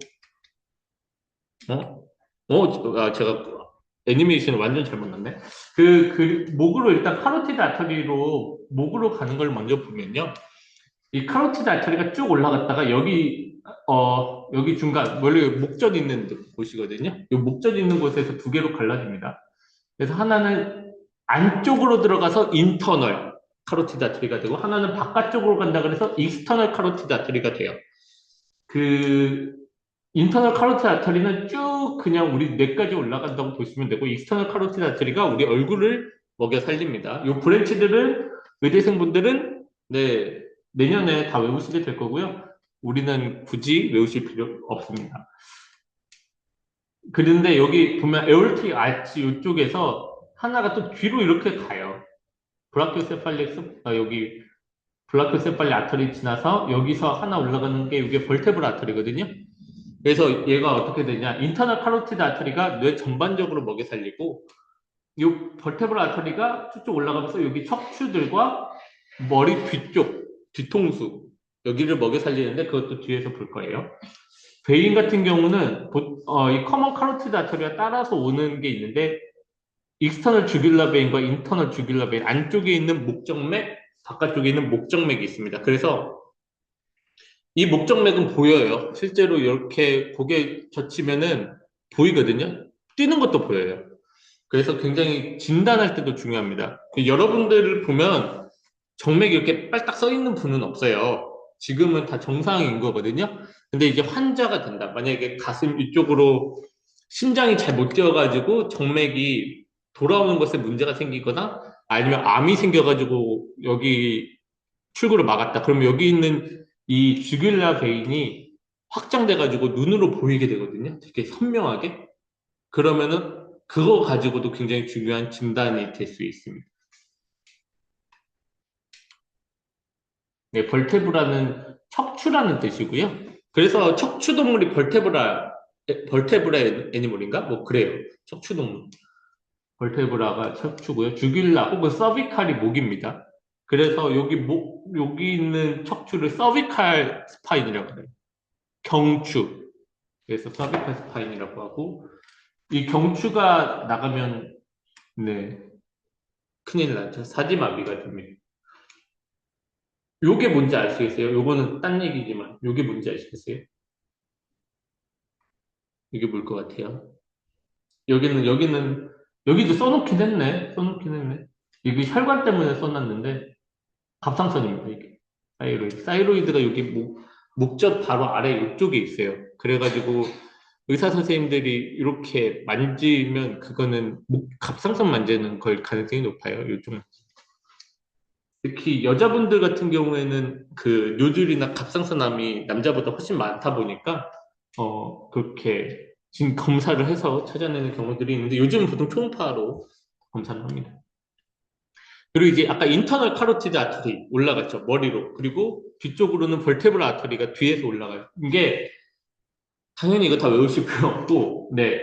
제가 애니메이션을 완전 잘못 났네. 목으로 일단 카로티드 아터리로 목으로 가는 걸 먼저 보면요. 이 카로티드 아터리가 쭉 올라갔다가 여기 중간, 원래 목젖 있는 곳이거든요. 이 목젖 있는 곳에서 두 개로 갈라집니다. 그래서 하나는 안쪽으로 들어가서 인터널 카로티드 아터리가 되고, 하나는 바깥쪽으로 간다 그래서 익스터널 카로티드 아터리가 돼요. 그, 인터널 카로티드 아터리는 쭉 그냥 우리 뇌까지 올라간다고 보시면 되고, 익스터널 카로티드 아터리가 우리 얼굴을 먹여 살립니다. 이 브랜치들은 의대생분들은 네, 내년에 다 외우시게 될 거고요. 우리는 굳이 외우실 필요 없습니다. 그런데 여기 보면 에올틱 아치 이쪽에서 하나가 또 뒤로 이렇게 가요. 여기 브라키오세팔리 아터리 지나서 여기서 하나 올라가는 게 이게 벌테브라 아터리거든요. 그래서 얘가 어떻게 되냐? 인터널 카로티드 아터리가 뇌 전반적으로 먹여 살리고, 이 벌테브라 아터리가 쭉쭉 올라가면서 여기 척추들과 머리 뒤쪽, 뒤통수 여기를 먹여 살리는데 그것도 뒤에서 볼 거예요. 베인 같은 경우는 이 커먼 카로티드 아터리가 따라서 오는 게 있는데, 익스터널 주귤라 베인과 인터널 주귤라 베인, 안쪽에 있는 목정맥, 바깥쪽에 있는 목정맥이 있습니다. 그래서 이 목정맥은 보여요. 실제로 이렇게 고개 젖히면은 보이거든요. 뛰는 것도 보여요. 그래서 굉장히 진단할 때도 중요합니다. 여러분들을 보면 정맥이 이렇게 빨딱 써 있는 분은 없어요. 지금은 다 정상인 거거든요. 근데 이제 환자가 된다. 만약에 가슴 이쪽으로 심장이 잘 못 뛰어가지고 정맥이 돌아오는 것에 문제가 생기거나 아니면 암이 생겨가지고 여기 출구를 막았다. 그러면 여기 있는 이 주귤라 베인이 확장돼가지고 눈으로 보이게 되거든요. 되게 선명하게. 그러면은 그거 가지고도 굉장히 중요한 진단이 될 수 있습니다. 네, 벌테브라는 척추라는 뜻이고요. 그래서 척추동물이 벌테브라 애니멀인가? 뭐 그래요. 척추동물. 벌테브라가 척추고요. 주귤라 혹은 서비칼이 목입니다. 그래서 여기 있는 척추를 서비칼 스파인이라고 해요. 경추. 그래서 서비칼 스파인이라고 하고, 이 경추가 나가면, 네, 큰일 나죠. 사지마비가 됩니다. 요게 뭔지 아시겠어요? 요거는 딴 얘기지만, 요게 뭔지 아시겠어요? 이게 뭘 것 같아요? 여기도 써놓긴 했네. 써놓긴 했네. 이게 혈관 때문에 써놨는데, 갑상선입니다, 이게. 사이로이드가 여기 목젖 바로 아래 이쪽에 있어요. 그래가지고 의사 선생님들이 이렇게 만지면 그거는 갑상선 만지는 걸 가능성이 높아요. 요즘. 특히 여자분들 같은 경우에는 그 뇨즐이나 갑상선암이 남자보다 훨씬 많다 보니까 그렇게 지금 검사를 해서 찾아내는 경우들이 있는데 요즘은 보통 초음파로 검사를 합니다. 그리고 이제 아까 인터널 카로티드 아터리 올라갔죠. 머리로. 그리고 뒤쪽으로는 벌테브라 아터리가 뒤에서 올라가요. 이게 당연히 이거 다 외우실 필요 없고, 네.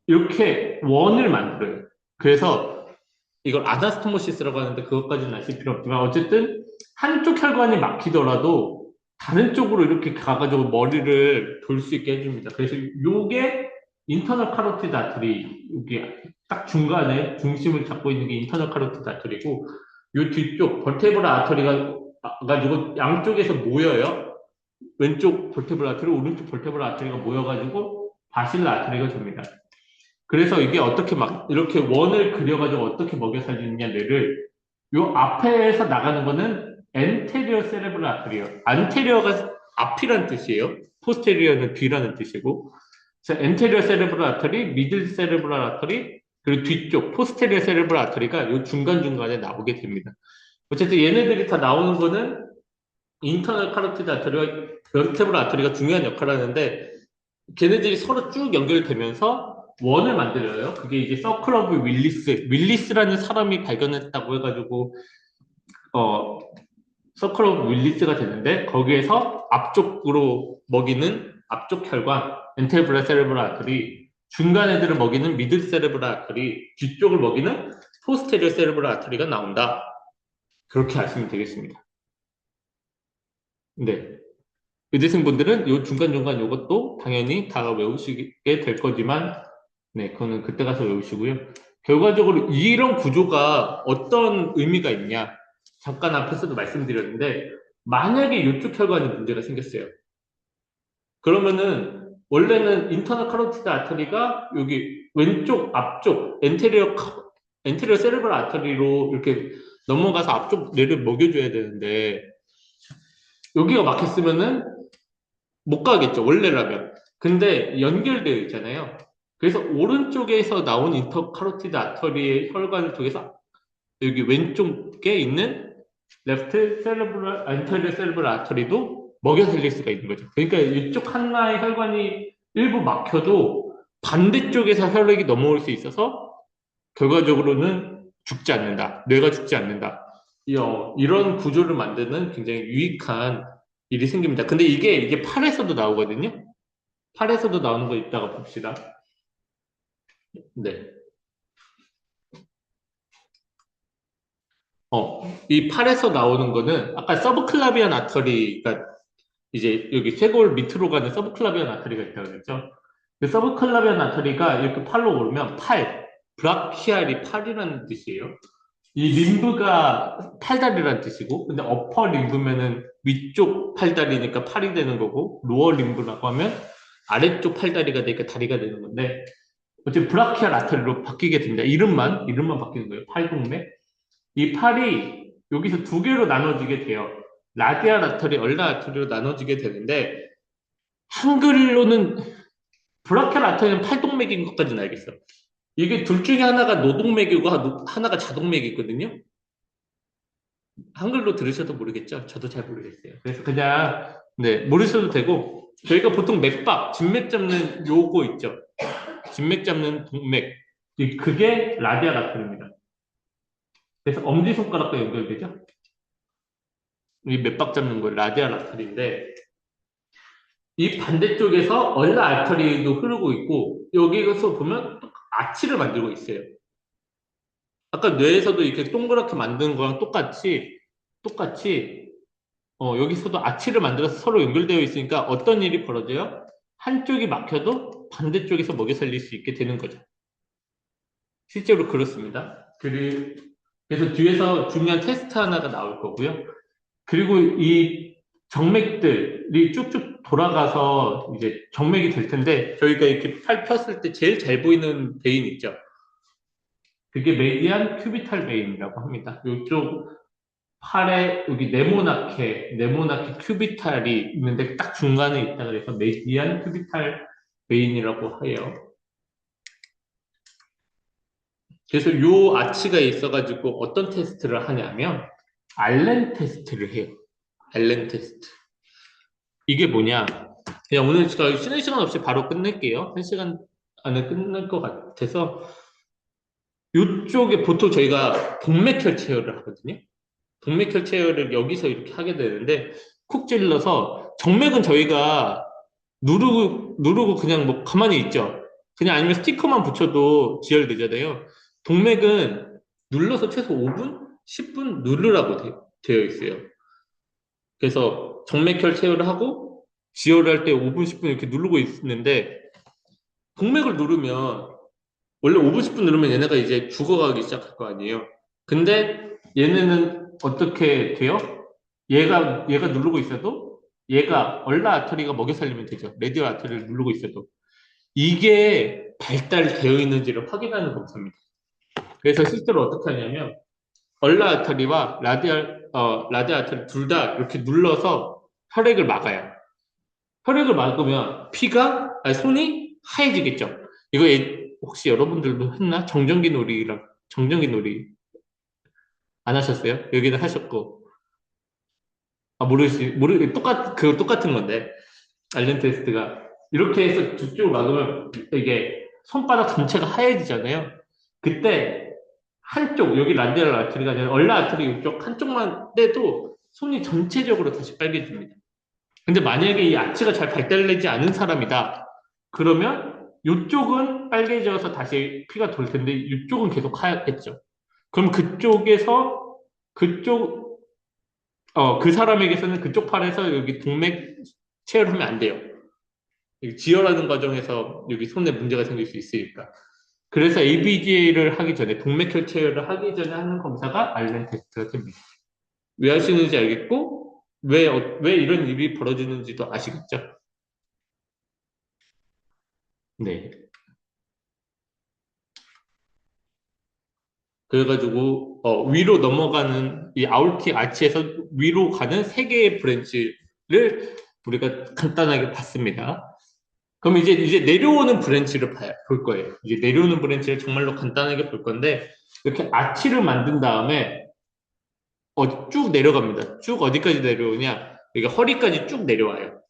이렇게 원을 만들어요. 그래서 이걸 아나스토모시스라고 하는데 그것까지는 아실 필요 없지만 어쨌든 한쪽 혈관이 막히더라도 다른 쪽으로 이렇게 가가지고 머리를 돌 수 있게 해줍니다. 그래서 요게 인터널 카로티드 아터리, 이게 딱 중간에 중심을 잡고 있는 게 인터널 카로티드 아터리고, 요 뒤쪽 벌테브라 아터리가 가지고 양쪽에서 모여요. 왼쪽 벌테브라 아터리, 오른쪽 벌테브라 아터리가 모여가지고 바실라 아터리가 됩니다. 그래서 이게 어떻게 막 이렇게 원을 그려가지고 어떻게 먹여 살리느냐 뇌를, 요 앞에서 나가는 거는 엔테리어 세레브럴 아트리요. 안테리어가 앞이란 뜻이에요. 포스테리어는 뒤라는 뜻이고, 그래서 엔테리어 세레브럴 아터리, 미들 세레브럴 아터리, 그리고 뒤쪽 포스테리어 세레브럴 아터리가 요 중간중간에 나오게 됩니다. 어쨌든 얘네들이 다 나오는 거는 인터널 카로티드 아터리와 베르테브럴 아터리가 중요한 역할을 하는데, 걔네들이 서로 쭉 연결되면서 원을 만들어요. 그게 이제 서클 오브 윌리스라는 사람이 발견했다고 해가지고 서클 오브 윌리스가 되는데, 거기에서 앞쪽으로 먹이는 앞쪽 혈관 엔테브라 세레브라 아터리, 중간 애들을 먹이는 미들 세레브라 아터리, 뒤쪽을 먹이는 포스테리어 세레브라 아터리가 나온다. 그렇게 아시면 되겠습니다. 네. 의대생분들은 요 중간중간 요것도 당연히 다 외우시게 될 거지만 네, 그거는 그때 가서 외우시고요. 결과적으로 이런 구조가 어떤 의미가 있냐? 잠깐 앞에서도 말씀드렸는데, 만약에 이쪽 혈관에 문제가 생겼어요. 그러면은, 원래는 인터널 카로티드 아터리가 여기 왼쪽 앞쪽 엔테리어 세레브럴 아터리로 이렇게 넘어가서 앞쪽 뇌를 먹여줘야 되는데, 여기가 막혔으면은 못 가겠죠, 원래라면. 근데 연결되어 있잖아요. 그래서 오른쪽에서 나온 인터카로티드 아터리의 혈관을 통해서 여기 왼쪽에 있는 레프트 세레브럴, 안테리어 세레브럴 아터리도 먹여 살릴 수가 있는 거죠. 그러니까 이쪽 하나의 혈관이 일부 막혀도 반대쪽에서 혈액이 넘어올 수 있어서 결과적으로는 죽지 않는다. 뇌가 죽지 않는다. 이런 구조를 만드는 굉장히 유익한 일이 생깁니다. 근데 이게 팔에서도 나오거든요. 팔에서도 나오는 거 이따가 봅시다. 네. 이 팔에서 나오는 거는 아까 서브클라비안 아터리가 이제 여기 쇄골 밑으로 가는 서브클라비안 아터리가 있다고 그랬죠. 그 서브클라비안 아터리가 이렇게 팔로 오르면 브라키알이 팔이라는 뜻이에요. 이 림브가 팔다리라는 뜻이고, 근데 어퍼 림브면은 위쪽 팔다리니까 팔이 되는 거고, 로어 림브라고 하면 아래쪽 팔다리가 되니까 다리가 되는 건데, 어쨌든 브라키알 아터리로 바뀌게 됩니다. 이름만 바뀌는 거예요. 팔동맥. 이 팔이 여기서 두 개로 나눠지게 돼요. 라디알 아터리, 얼라 아터리로 나눠지게 되는데, 한글로는 브라키알 아터리는 팔동맥인 것까지는 알겠어. 이게 둘 중에 하나가 노동맥이고 하나가 자동맥이거든요. 한글로 들으셔도 모르겠죠? 저도 잘 모르겠어요. 그래서 그냥 네 모르셔도 되고 저희가 보통 맥박, 진맥 잡는 요거 있죠? 진맥 잡는 동맥 그게 라디알 아터리입니다. 그래서 엄지손가락과 연결되죠? 이 맥박 잡는 거 라디알 아터리인데 이 반대쪽에서 얼라 아터리도 흐르고 있고 여기서 보면 아치를 만들고 있어요. 아까 뇌에서도 이렇게 동그랗게 만드는 거랑 똑같이 여기서도 아치를 만들어서 서로 연결되어 있으니까 어떤 일이 벌어져요? 한쪽이 막혀도 반대쪽에서 먹여 살릴 수 있게 되는 거죠. 실제로 그렇습니다. 그래서 뒤에서 중요한 테스트 하나가 나올 거고요. 그리고 이 정맥들이 쭉쭉 돌아가서 이제 정맥이 될 텐데 저희가 이렇게 팔 폈을 때 제일 잘 보이는 베인 있죠. 그게 메디안 큐비탈 베인이라고 합니다. 이쪽 팔에 여기 네모나케 큐비탈이 있는데 딱 중간에 있다 그래서 메디안 큐비탈 베인이라고 해요. 그래서 요 아치가 있어가지고 어떤 테스트를 하냐면 알렌 테스트를 해요. 알렌 테스트. 이게 뭐냐? 그냥 오늘 제가 쉬는 시간 없이 바로 끝낼게요. 한 시간 안에 끝날 것 같아서 이쪽에 보통 저희가 동맥혈 체열을 하거든요. 동맥혈 체열을 여기서 이렇게 하게 되는데 쿡 찔러서 정맥은 저희가 누르고 그냥 뭐 가만히 있죠. 그냥 아니면 스티커만 붙여도 지혈되잖아요. 동맥은 눌러서 최소 5분, 10분 누르라고 되어 있어요. 그래서 정맥혈 체열을 하고 지혈을 할 때 5분, 10분 이렇게 누르고 있는데 동맥을 누르면 원래 5분, 10분 누르면 얘네가 이제 죽어가기 시작할 거 아니에요. 근데 얘네는 어떻게 돼요? 얘가 누르고 있어도 얘가 얼라 아터리가 먹여 살리면 되죠. 레디오 아터리를 누르고 있어도 이게 발달되어 있는지를 확인하는 검사입니다. 그래서 실제로 어떻게 하냐면 얼라 아터리와 라디알 아터리 둘 다 이렇게 눌러서 혈액을 막아요. 혈액을 막으면 손이 하얘지겠죠. 이거 혹시 여러분들도 했나? 정전기 놀이 안 하셨어요? 여기는 하셨고 똑같은 건데 알렌 테스트가 이렇게 해서 두 쪽을 막으면 이게 손바닥 전체가 하얘지잖아요. 그때 한쪽 여기 란디알 아트리가 아니라 얼라 아트리 이쪽 한쪽만 떼도 손이 전체적으로 다시 빨개집니다. 근데 만약에 이 아치가 잘 발달되지 않은 사람이다. 그러면 이쪽은 빨개져서 다시 피가 돌 텐데 이쪽은 계속 하얗겠죠. 그럼 그쪽 그 사람에게서는 그쪽 팔에서 여기 동맥 체열하면 안 돼요. 지혈하는 과정에서 여기 손에 문제가 생길 수 있으니까. 그래서 ABGA를 하기 전에, 동맥혈체를 하기 전에 하는 검사가 알렌 테스트가 됩니다. 왜 하시는지 알겠고, 왜 이런 일이 벌어지는지도 아시겠죠? 네. 그래가지고, 위로 넘어가는, 이 아울티 아치에서 위로 가는 세 개의 브랜치를 우리가 간단하게 봤습니다. 그럼 이제 내려오는 브랜치를 볼 거예요. 이제 내려오는 브랜치를 정말로 간단하게 볼 건데, 이렇게 아치를 만든 다음에, 쭉 내려갑니다. 쭉 어디까지 내려오냐? 이게 허리까지 쭉 내려와요.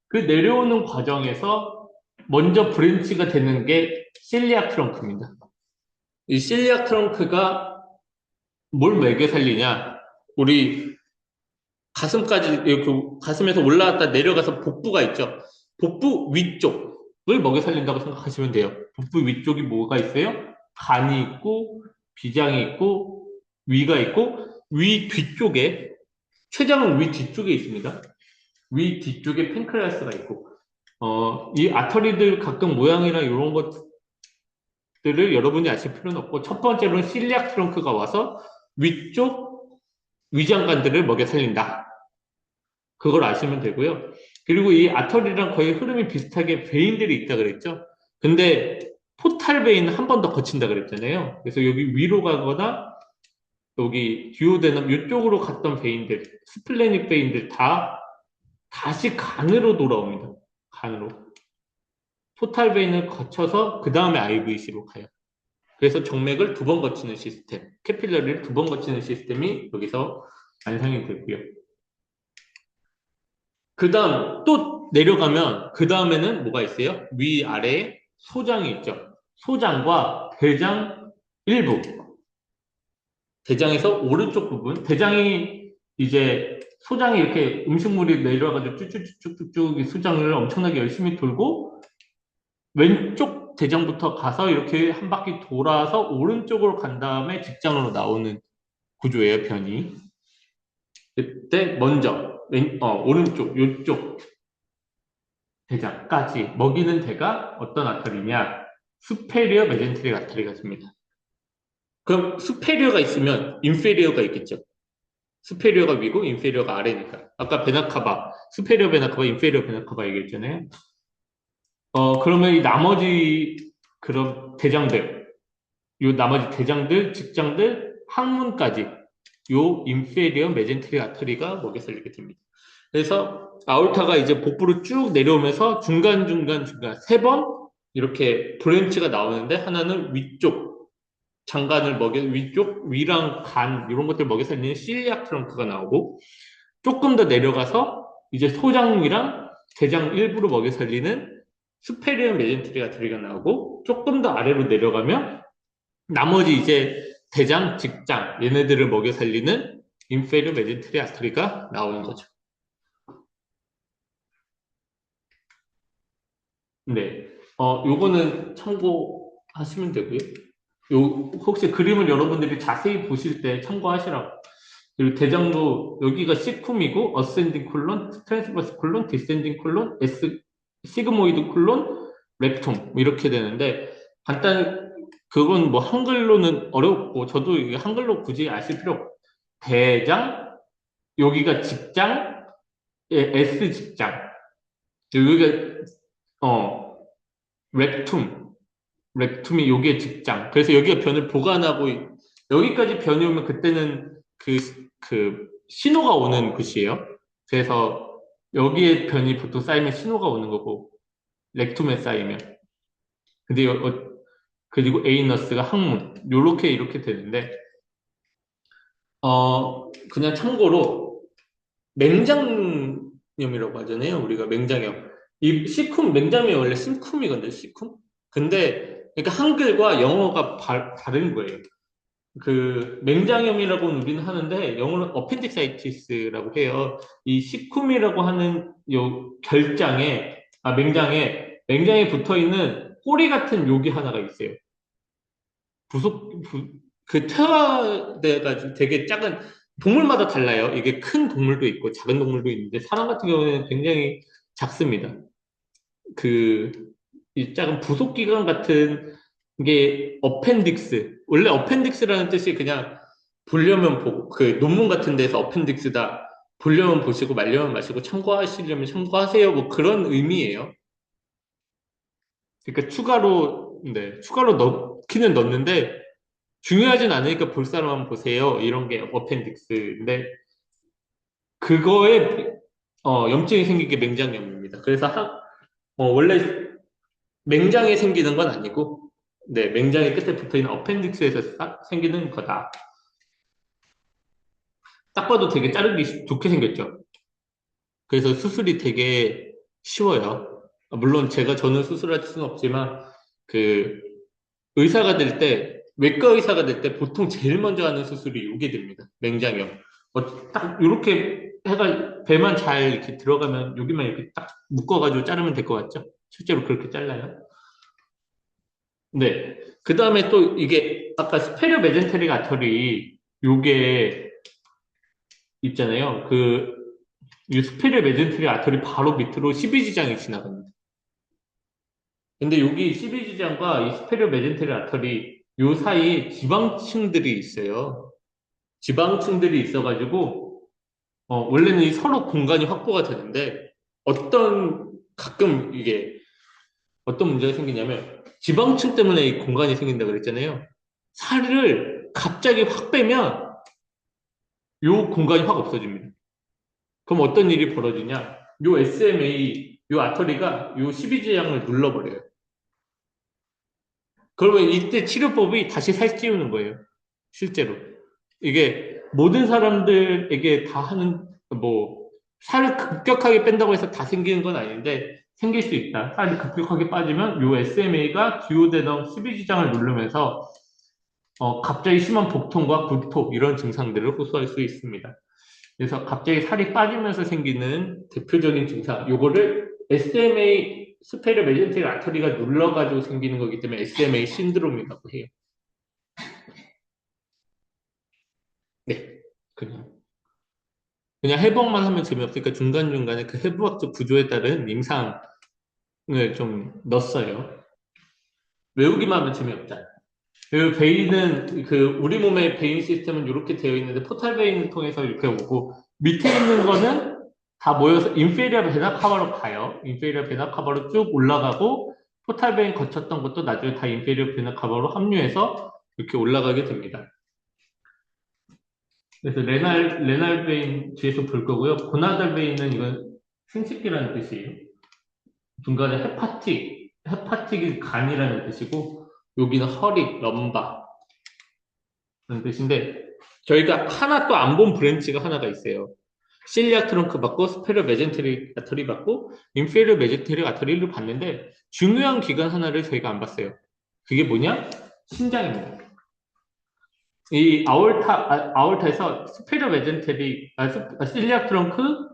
그 내려오는 과정에서 먼저 브랜치가 되는 게 실리악 트렁크입니다. 이 실리악 트렁크가 뭘 매겨 살리냐? 우리 가슴까지, 이렇게 가슴에서 올라왔다 내려가서 복부가 있죠. 복부 위쪽을 먹여 살린다고 생각하시면 돼요. 복부 위쪽이 뭐가 있어요? 간이 있고, 비장이 있고, 위가 있고, 위 뒤쪽에, 췌장은 위 뒤쪽에 있습니다. 위 뒤쪽에 팬크레아스가 있고, 이 아터리들 각각 모양이나 이런 것들을 여러분이 아실 필요는 없고, 첫 번째로는 실리악 트렁크가 와서 위쪽 위장관들을 먹여 살린다. 그걸 아시면 되고요. 그리고 이 아터리랑 거의 흐름이 비슷하게 베인들이 있다 그랬죠. 근데 포탈 베인은 한 번 더 거친다 그랬잖아요. 그래서 여기 위로 가거나 여기 듀오데넘 이쪽으로 갔던 베인들, 스플래닉 베인들 다 다시 간으로 돌아옵니다. 간으로. 포탈 베인을 거쳐서 그 다음에 IVC로 가요. 그래서 정맥을 두 번 거치는 시스템, 캐필러리를 두 번 거치는 시스템이 여기서 완성이 되고요. 그 다음 또 내려가면 그 다음에는 뭐가 있어요? 위아래에 소장이 있죠. 소장과 대장 일부. 대장에서 오른쪽 부분. 대장이 이제 소장이 이렇게 음식물이 내려와가지고 쭉쭉쭉쭉쭉 소장을 엄청나게 열심히 돌고 왼쪽 대장부터 가서 이렇게 한 바퀴 돌아서 오른쪽으로 간 다음에 직장으로 나오는 구조예요, 변이. 그때 먼저 오른쪽, 요쪽 대장까지 먹이는 대가 어떤 아터리냐? 수페리어 메젠테릭 아터리가 됩니다. 그럼 수페리어가 있으면 인페리어가 있겠죠. 수페리어가 위고 인페리어가 아래니까. 아까 베나카바, 수페리어 베나카바, 인페리어 베나카바 얘기했잖아요. 그러면 이 나머지 그런 대장들, 요 나머지 대장들, 직장들, 항문까지 요 인페리어 메젠테릭 아터리가 먹여 살리게 됩니다. 그래서 아orta가 이제 복부로 쭉 내려오면서 중간중간 세 번 이렇게 브랜치가 나오는데 하나는 위쪽 장관을 위쪽 위랑 간 이런 것들 먹여 살리는 실리악 트렁크가 나오고 조금 더 내려가서 이제 소장이랑 대장 일부를 먹여 살리는 스페리엄 메젠테리 아터리가 나오고 조금 더 아래로 내려가면 나머지 이제 대장, 직장 얘네들을 먹여 살리는 인페리엄 메젠테리 아터리가 나오는 거죠. 네. 요거는 참고하시면 되고요. 혹시 그림을 여러분들이 자세히 보실 때 참고하시라고. 그리고 대장도 여기가 시쿰이고, 어센딩 콜론, 트랜스버스 콜론, 디센딩 콜론, 시그모이드 콜론, 렉툼, 이렇게 되는데, 간단, 그건 뭐 한글로는 어렵고, 저도 이게 한글로 굳이 아실 필요 없고, 대장, 여기가 직장, S 직장, 여기가, 어, 렉툼, 렉툼이 여기에 직장. 그래서 여기가 변을 보관하고, 여기까지 변이 오면 그때는 신호가 오는 곳이에요. 그래서 여기에 변이 보통 쌓이면 신호가 오는 거고, 렉툼에 쌓이면. 근데, 그리고 에이너스가 항문. 요렇게, 이렇게 되는데, 그냥 참고로, 맹장염이라고 하잖아요. 우리가 맹장염. 이 맹장염이 원래 심쿰이거든요. 심쿰. 근데 그러니까 한글과 영어가 다른 거예요. 그 맹장염이라고는 우리는 하는데 영어로는 어펜디사이티스라고 해요. 이 시쿰이라고 하는 요 맹장에 붙어 있는 꼬리 같은 요기 하나가 있어요. 그 퇴화돼가지고 되게 작은 동물마다 달라요. 이게 큰 동물도 있고 작은 동물도 있는데 사람 같은 경우에는 굉장히 작습니다. 그, 이 작은 부속기관 같은 게 어펜딕스. 원래 어펜딕스라는 뜻이 그냥 보려면 보고, 그 논문 같은 데서 어펜딕스다. 보려면 보시고 말려면 마시고 참고하시려면 참고하세요. 뭐 그런 의미예요. 그러니까 추가로 넣기는 넣는데 중요하진 않으니까 볼 사람만 보세요. 이런 게 어펜딕스인데 그거에 염증이 생긴 게 맹장염입니다. 그래서 원래 맹장에 생기는 건 아니고 네, 맹장의 끝에 붙어 있는 어펜딕스에서 생기는 거다. 딱 봐도 되게 자르기 좋게 생겼죠. 그래서 수술이 되게 쉬워요. 물론 저는 수술할 수는 없지만 그 의사가 될 때, 외과 의사가 될 때 보통 제일 먼저 하는 수술이 이게 됩니다. 맹장염. 딱 이렇게 배만 잘 이렇게 들어가면 여기만 이렇게 딱 묶어가지고 자르면 될 것 같죠? 실제로 그렇게 잘라요. 네. 그 다음에 또 이게 아까 스페르 메젠테릭 아터리 요게 있잖아요. 이 스페르 메젠테릭 아터리 바로 밑으로 12지장이 지나갑니다. 근데 여기 12지장과 이 스페르 메젠테릭 아터리 요 사이에 지방층들이 있어요. 지방층들이 있어가지고 원래는 이 서로 공간이 확보가 되는데 가끔 이게 어떤 문제가 생기냐면 지방층 때문에 이 공간이 생긴다 그랬잖아요. 살을 갑자기 확 빼면 요 공간이 확 없어집니다. 그럼 어떤 일이 벌어지냐? 요 SMA, 요 아터리가 요 12지장을 눌러버려요. 그러면 이때 치료법이 다시 살 찌우는 거예요. 실제로. 이게 모든 사람들에게 다 하는, 살을 급격하게 뺀다고 해서 다 생기는 건 아닌데, 생길 수 있다. 살이 급격하게 빠지면 요 SMA가 듀오데넘 12지장을 누르면서, 갑자기 심한 복통과 굴톡, 이런 증상들을 호소할 수 있습니다. 그래서 갑자기 살이 빠지면서 생기는 대표적인 증상, 요거를 SMA 스페르 메젠테릭 아터리가 눌러가지고 생기는 거기 때문에 SMA 신드롬이라고 해요. 네. 그냥 해부학만 하면 재미없으니까 중간중간에 그 해부학적 구조에 따른 임상을 좀 넣었어요. 외우기만 하면 재미없다. 우리 몸의 베인 시스템은 이렇게 되어 있는데, 포탈 베인을 통해서 이렇게 오고, 밑에 있는 거는 다 모여서 인페리어 베나 카바로 가요. 인페리어 베나 카바로 쭉 올라가고, 포탈 베인 거쳤던 것도 나중에 다 인페리어 베나 카바로 합류해서 이렇게 올라가게 됩니다. 그래서 레날 베인 뒤에서 볼 거고요. 고나달 베인은 이건 생식기라는 뜻이에요. 중간에 헤파틱이 간이라는 뜻이고, 여기는 허리, 럼바, 그런 뜻인데, 저희가 하나 또 안 본 브랜치가 하나가 있어요. 실리악 트렁크 받고, 스페르 메젠테릭 아터리 받고, 인페리어 메젠테릭 아터리를 봤는데, 중요한 기관 하나를 저희가 안 봤어요. 그게 뭐냐? 신장입니다. 이 아올타에서 스페르 메젠테릭, 실리악 트렁크,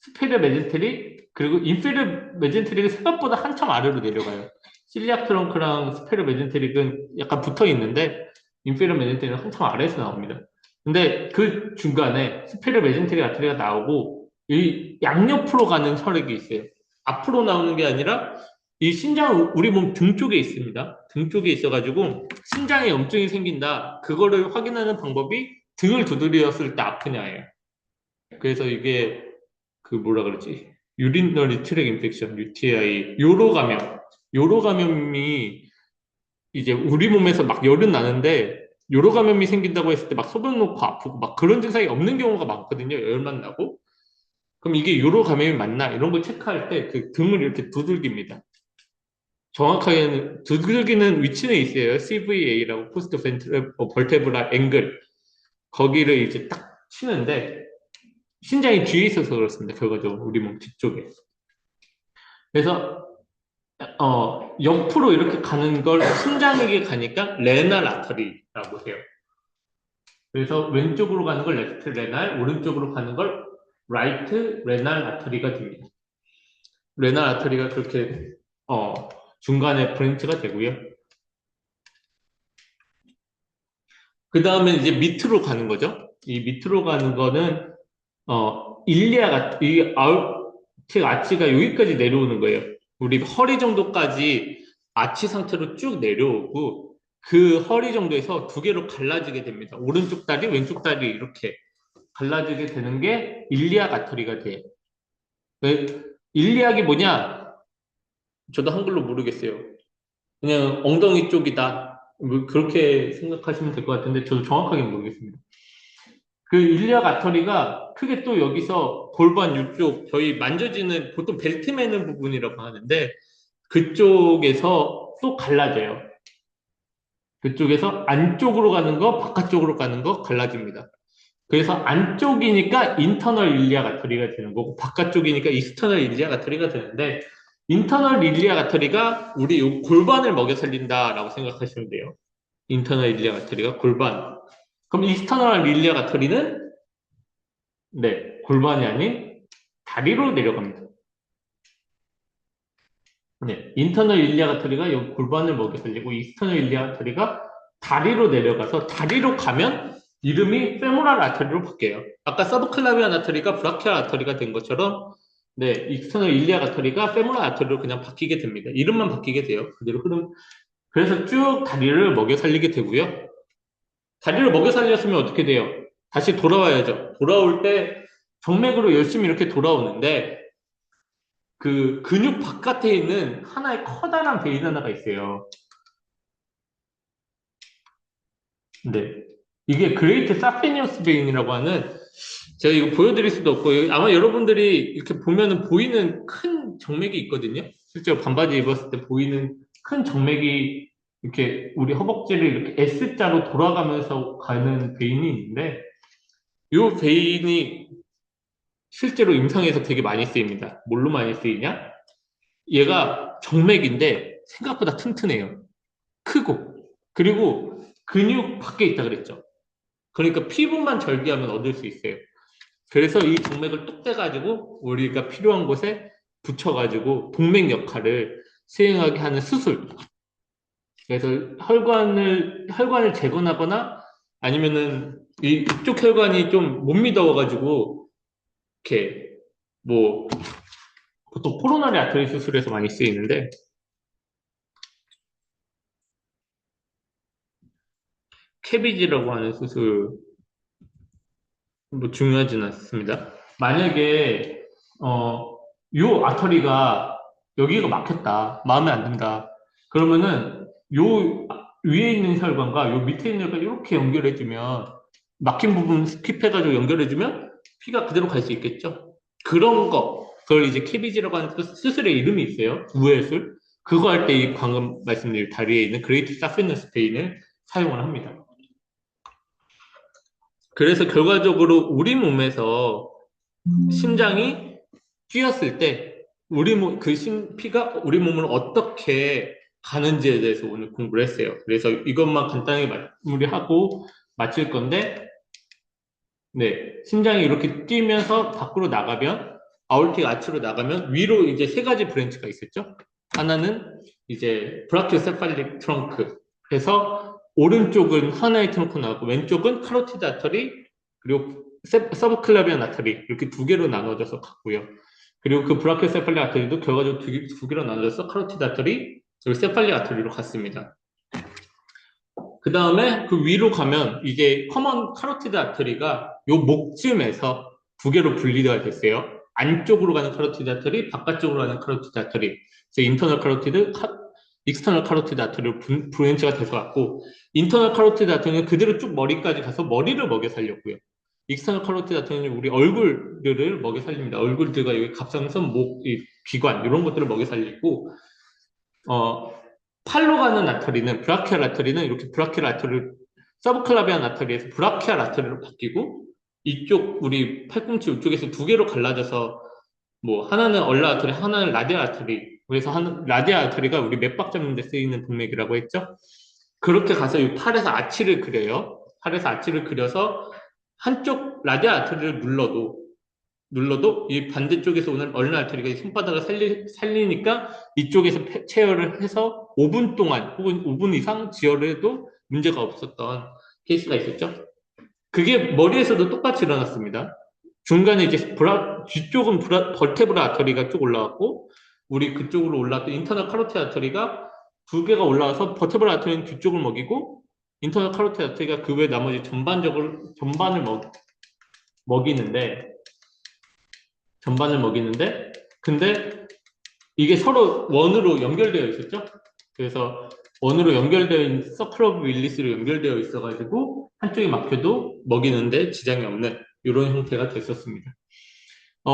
스페르 메젠테릭, 그리고 인페리어 메젠테릭이 생각보다 한참 아래로 내려가요. 실리악 트렁크랑 스페르 메젠테릭은 약간 붙어 있는데, 인페리어 메젠테릭은 한참 아래에서 나옵니다. 근데 그 중간에 스페르 메젠테릭 아트리가 나오고, 이 양옆으로 가는 혈액이 있어요. 앞으로 나오는 게 아니라, 이 신장, 우리 몸 등 쪽에 있습니다. 등 쪽에 있어가지고, 신장에 염증이 생긴다. 그거를 확인하는 방법이 등을 두드렸을 때 아프냐예요. 그래서 이게 뭐라 그러지? 유리너리 트랙 인펙션, UTI, 요로 감염이 이제 우리 몸에서 막 열은 나는데 요로 감염이 생긴다고 했을 때 막 소변 놓고 아프고 막 그런 증상이 없는 경우가 많거든요. 열만 나고. 그럼 이게 요로 감염이 맞나? 이런 걸 체크할 때 그 등을 이렇게 두들깁니다. 정확하게는 두들기는 위치는 있어요. CVA라고 포스트 벌테브라 앵글. 거기를 이제 딱 치는데 신장이 뒤에 있어서 그렇습니다. 결과적으로 우리 몸 뒤쪽에. 그래서 옆으로 이렇게 가는 걸 신장에게 가니까 레날 아터리라고 해요. 그래서 왼쪽으로 가는 걸 레프트 레날, 오른쪽으로 가는 걸 라이트 레날 아터리가 됩니다. 레날 아터리가 그렇게 중간에 브랜치가 되고요. 그 다음에 이제 밑으로 가는 거죠. 이 밑으로 가는 거는 이 아치가 여기까지 내려오는 거예요. 우리 허리 정도까지 아치 상태로 쭉 내려오고 그 허리 정도에서 두 개로 갈라지게 됩니다. 오른쪽 다리, 왼쪽 다리 이렇게 갈라지게 되는 게 일리악 아터리가 돼요. 일리악이 뭐냐? 저도 한글로 모르겠어요. 그냥 엉덩이 쪽이다. 뭐 그렇게 생각하시면 될 것 같은데 저도 정확하게 모르겠습니다. 그 일리악 아터리가 크게 또 여기서 골반 이쪽 저희 만져지는 보통 벨트 매는 부분이라고 하는데 그쪽에서 또 갈라져요. 그쪽에서 안쪽으로 가는 거, 바깥쪽으로 가는 거 갈라집니다. 그래서 안쪽이니까 인터널 일리아 가터리가 되는 거고 바깥쪽이니까 익스터널 일리아 가터리가 되는데 인터널 일리아 가터리가 우리 요 골반을 먹여 살린다라고 생각하시면 돼요. 인터널 일리아 가터리가 골반. 그럼 익스터널 일리아 가터리는 네, 골반이 아닌 다리로 내려갑니다. 네, 인터널 일리아 가터리가 이 골반을 먹여 살리고 익스터널 일리아 가터리가 다리로 내려가서 다리로 가면 이름이 페모랄 아터리로 바뀌어요. 아까 서브클라비안 아터리가 브라키알 아터리가 된 것처럼 네, 익스터널 일리아 가터리가 페모랄 아터리로 그냥 바뀌게 됩니다. 이름만 바뀌게 돼요. 그대로 흐름. 그래서 쭉 다리를 먹여 살리게 되고요. 다리를 먹여 살렸으면 어떻게 돼요? 다시 돌아와야죠. 돌아올 때 정맥으로 열심히 이렇게 돌아오는데 그 근육 바깥에 있는 하나의 커다란 베인 하나가 있어요. 네. 이게 그레이트 사피니어스 베인이라고 하는 제가 이거 보여드릴 수도 없고 아마 여러분들이 이렇게 보면은 보이는 큰 정맥이 있거든요. 실제로 반바지 입었을 때 보이는 큰 정맥이 이렇게 우리 허벅지를 이렇게 S자로 돌아가면서 가는 베인이 있는데 이 베인이 실제로 임상에서 되게 많이 쓰입니다. 뭘로 많이 쓰이냐? 얘가 정맥인데 생각보다 튼튼해요. 크고 그리고 근육 밖에 있다 그랬죠. 그러니까 피부만 절개하면 얻을 수 있어요. 그래서 이 정맥을 뚝 떼가지고 우리가 필요한 곳에 붙여가지고 동맥 역할을 수행하게 하는 수술. 그래서 혈관을 재건하거나 아니면은 이쪽 혈관이 좀 못 믿어가지고 이렇게 뭐 보통 코로나리 아터리 수술에서 많이 쓰이는데 캐비지라고 하는 수술 뭐 중요하진 않습니다. 만약에 요 아터리가 여기가 막혔다, 마음에 안 든다. 그러면은 요 위에 있는 혈관과 요 밑에 있는 혈관 이렇게 연결해주면 막힌 부분 스킵해가지고 연결해주면 피가 그대로 갈 수 있겠죠. 그런 거 그걸 이제 캐비지라고 하는 수술의 이름이 있어요. 우회술. 그거 할 때 이 방금 말씀드린 다리에 있는 그레이트 사피너스 베인을 사용을 합니다. 그래서 결과적으로 우리 몸에서 심장이 뛰었을 때 피가 우리 몸을 어떻게 가는지에 대해서 오늘 공부를 했어요. 그래서 이것만 간단하게 마무리하고 마칠 건데, 네, 심장이 이렇게 뛰면서 밖으로 나가면 아ortic 아치로 나가면 위로 이제 세 가지 브랜치가 있었죠. 하나는 이제 브라키오세팔릭 트렁크. 그래서 오른쪽은 하나의 트렁크 나오고 왼쪽은 카로티드 아터리 그리고 서브클라비안 아터리 이렇게 두 개로 나눠져서 갔고요. 그리고 그 브라키오세팔릭 아터리도 결과적으로 두 개로 나눠져서 카로티드 아터리 그리고 세팔릭 아터리로 갔습니다. 그 다음에 그 위로 가면 이게 커먼 카로티드 아터리가 요 목쯤에서 두 개로 분리가 됐어요. 안쪽으로 가는 카로티드 아터리, 바깥쪽으로 가는 카로티드 아터리. 그래서 인터널 카로티드, 익스터널 카로티드 아터리로 브랜치가 돼서 갔고 인터널 카로티드 아터리는 그대로 쭉 머리까지 가서 머리를 먹여 살렸고요. 익스터널 카로티드 아터리는 우리 얼굴들을 먹여 살립니다. 얼굴들과 여기 갑상선, 목, 비관 이런 것들을 먹여 살리고 팔로 가는 아터리는 브라키알 아터리는 이렇게 브라키알 아터리를 서브클라비안 아터리에서 브라키알 아터리로 바뀌고 이쪽 우리 팔꿈치 이쪽에서 두 개로 갈라져서 뭐 하나는 얼라 아터리 하나는 라디아 아터리 그래서 라디아 아터리가 우리 맥박 잡는 데 쓰이는 동맥이라고 했죠. 그렇게 가서 이 팔에서 아치를 그려요. 팔에서 아치를 그려서 한쪽 라디아 아터리를 눌러도 이 반대쪽에서 오는 얼른 아터리가 손바닥을 살리니까 이쪽에서 체열을 해서 5분 동안 혹은 5분 이상 지혈을 해도 문제가 없었던 케이스가 있었죠. 그게 머리에서도 똑같이 일어났습니다. 중간에 이제 뒤쪽은 벌테브라 아터리가 쭉 올라왔고 우리 그쪽으로 올라왔던 인터널 카로티 아터리가 두 개가 올라와서 버테브럴 아터리는 뒤쪽을 먹이고 인터널 카로티 아터리가 그 외 나머지 전반을 먹이는데 근데 이게 서로 원으로 연결되어 있었죠. 그래서 원으로 연결되어 있는 서클 오브 윌리스로 연결되어 있어가지고 한쪽이 막혀도 먹이는데 지장이 없는 이런 형태가 됐었습니다.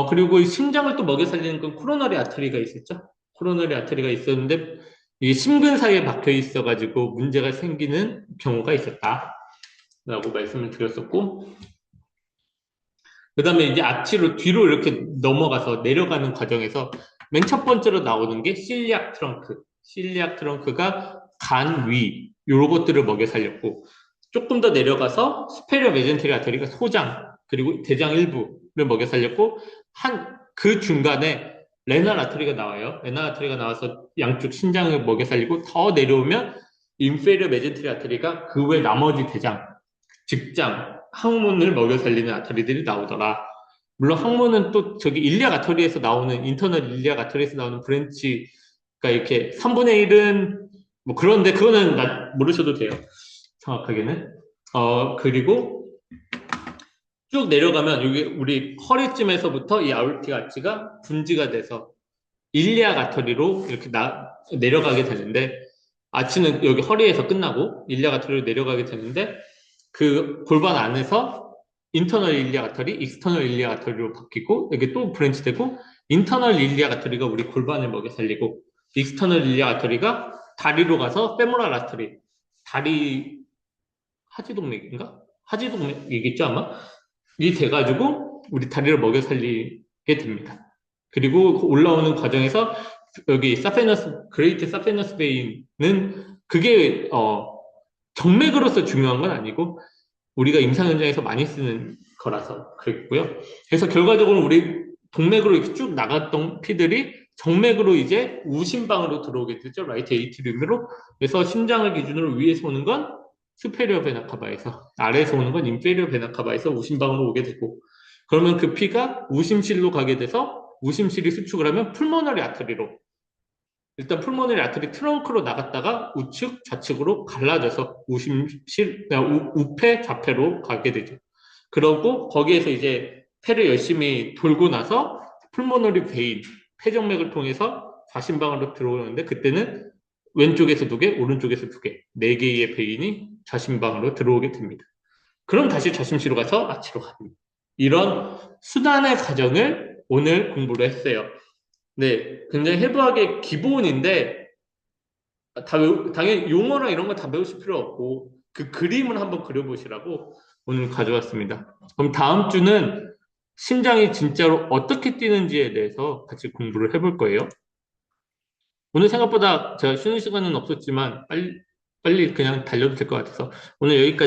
그리고 이 심장을 또 먹여 살리는 건 코로너리 아터리가 있었죠. 코로너리 아터리가 있었는데 이게 심근 사이에 막혀 있어가지고 문제가 생기는 경우가 있었다라고 말씀을 드렸었고, 그 다음에 이제 아치로 뒤로 이렇게 넘어가서 내려가는 과정에서 맨 첫 번째로 나오는 게 실리악 트렁크. 실리악 트렁크가 간, 위, 요런 것들을 먹여 살렸고, 조금 더 내려가서 스페리어 메젠테리 아터리가 소장, 그리고 대장 일부를 먹여 살렸고, 그 중간에 레날 아터리가 나와요. 레날 아터리가 나와서 양쪽 신장을 먹여 살리고, 더 내려오면 인페리어 메젠테리 아터리가 그 외 나머지 대장, 직장, 항문을 먹여 살리는 아터리들이 나오더라. 물론 항문은 또 저기 일리악 아터리에서 나오는 인터널 일리악 아터리에서 나오는 브랜치가 이렇게 3분의 1은 뭐 그런데 그거는 모르셔도 돼요. 정확하게는. 그리고 쭉 내려가면 여기 우리 허리쯤에서부터 이 아울틱 아치가 분지가 돼서 일리악 아터리로 이렇게 내려가게 되는데, 아치는 여기 허리에서 끝나고 일리악 아터리로 내려가게 되는데, 그 골반 안에서 인터널 일리악 아터리, 익스터널 일리악 아터리로 바뀌고, 이게 또 브랜치 되고, 인터널 일리악 아터리가 우리 골반을 먹여 살리고, 익스터널 일리악 아터리가 다리로 가서 페모랄 아터리, 다리 하지동맥인가? 하지동맥이겠죠 아마? 이 돼가지고 우리 다리를 먹여 살리게 됩니다. 그리고 올라오는 과정에서 여기 그레이트 사페너스 베인은 그게 정맥으로서 중요한 건 아니고 우리가 임상 현장에서 많이 쓰는 거라서 그랬고요. 그래서 결과적으로 우리 동맥으로 이렇게 쭉 나갔던 피들이 정맥으로 이제 우심방으로 들어오게 되죠. 라이트 에이트리움으로. 그래서 심장을 기준으로 위에서 오는 건 스페리어 베나카바에서, 아래에서 오는 건 인페리어 베나카바에서 우심방으로 오게 되고, 그러면 그 피가 우심실로 가게 돼서 우심실이 수축을 하면 풀모너리 아터리로, 일단 풀모너리 아터리 트렁크로 나갔다가 우측 좌측으로 갈라져서 우폐 좌폐로 가게 되죠. 그러고 거기에서 이제 폐를 열심히 돌고 나서 풀모너리 베인, 폐정맥을 통해서 좌심방으로 들어오는데, 그때는 왼쪽에서 2개, 오른쪽에서 2개, 4개의 베인이 좌심방으로 들어오게 됩니다. 그럼 다시 좌심실로 가서 아치로 갑니다. 이런 순환의 과정을 오늘 공부를 했어요. 네, 굉장히 해부학의 기본인데, 당연히 용어나 이런 거 다 배우실 필요 없고, 그 그림을 한번 그려보시라고 오늘 가져왔습니다. 그럼 다음 주는 심장이 진짜로 어떻게 뛰는지에 대해서 같이 공부를 해볼 거예요. 오늘 생각보다 제가 쉬는 시간은 없었지만 빨리 그냥 달려도 될 것 같아서 오늘 여기까지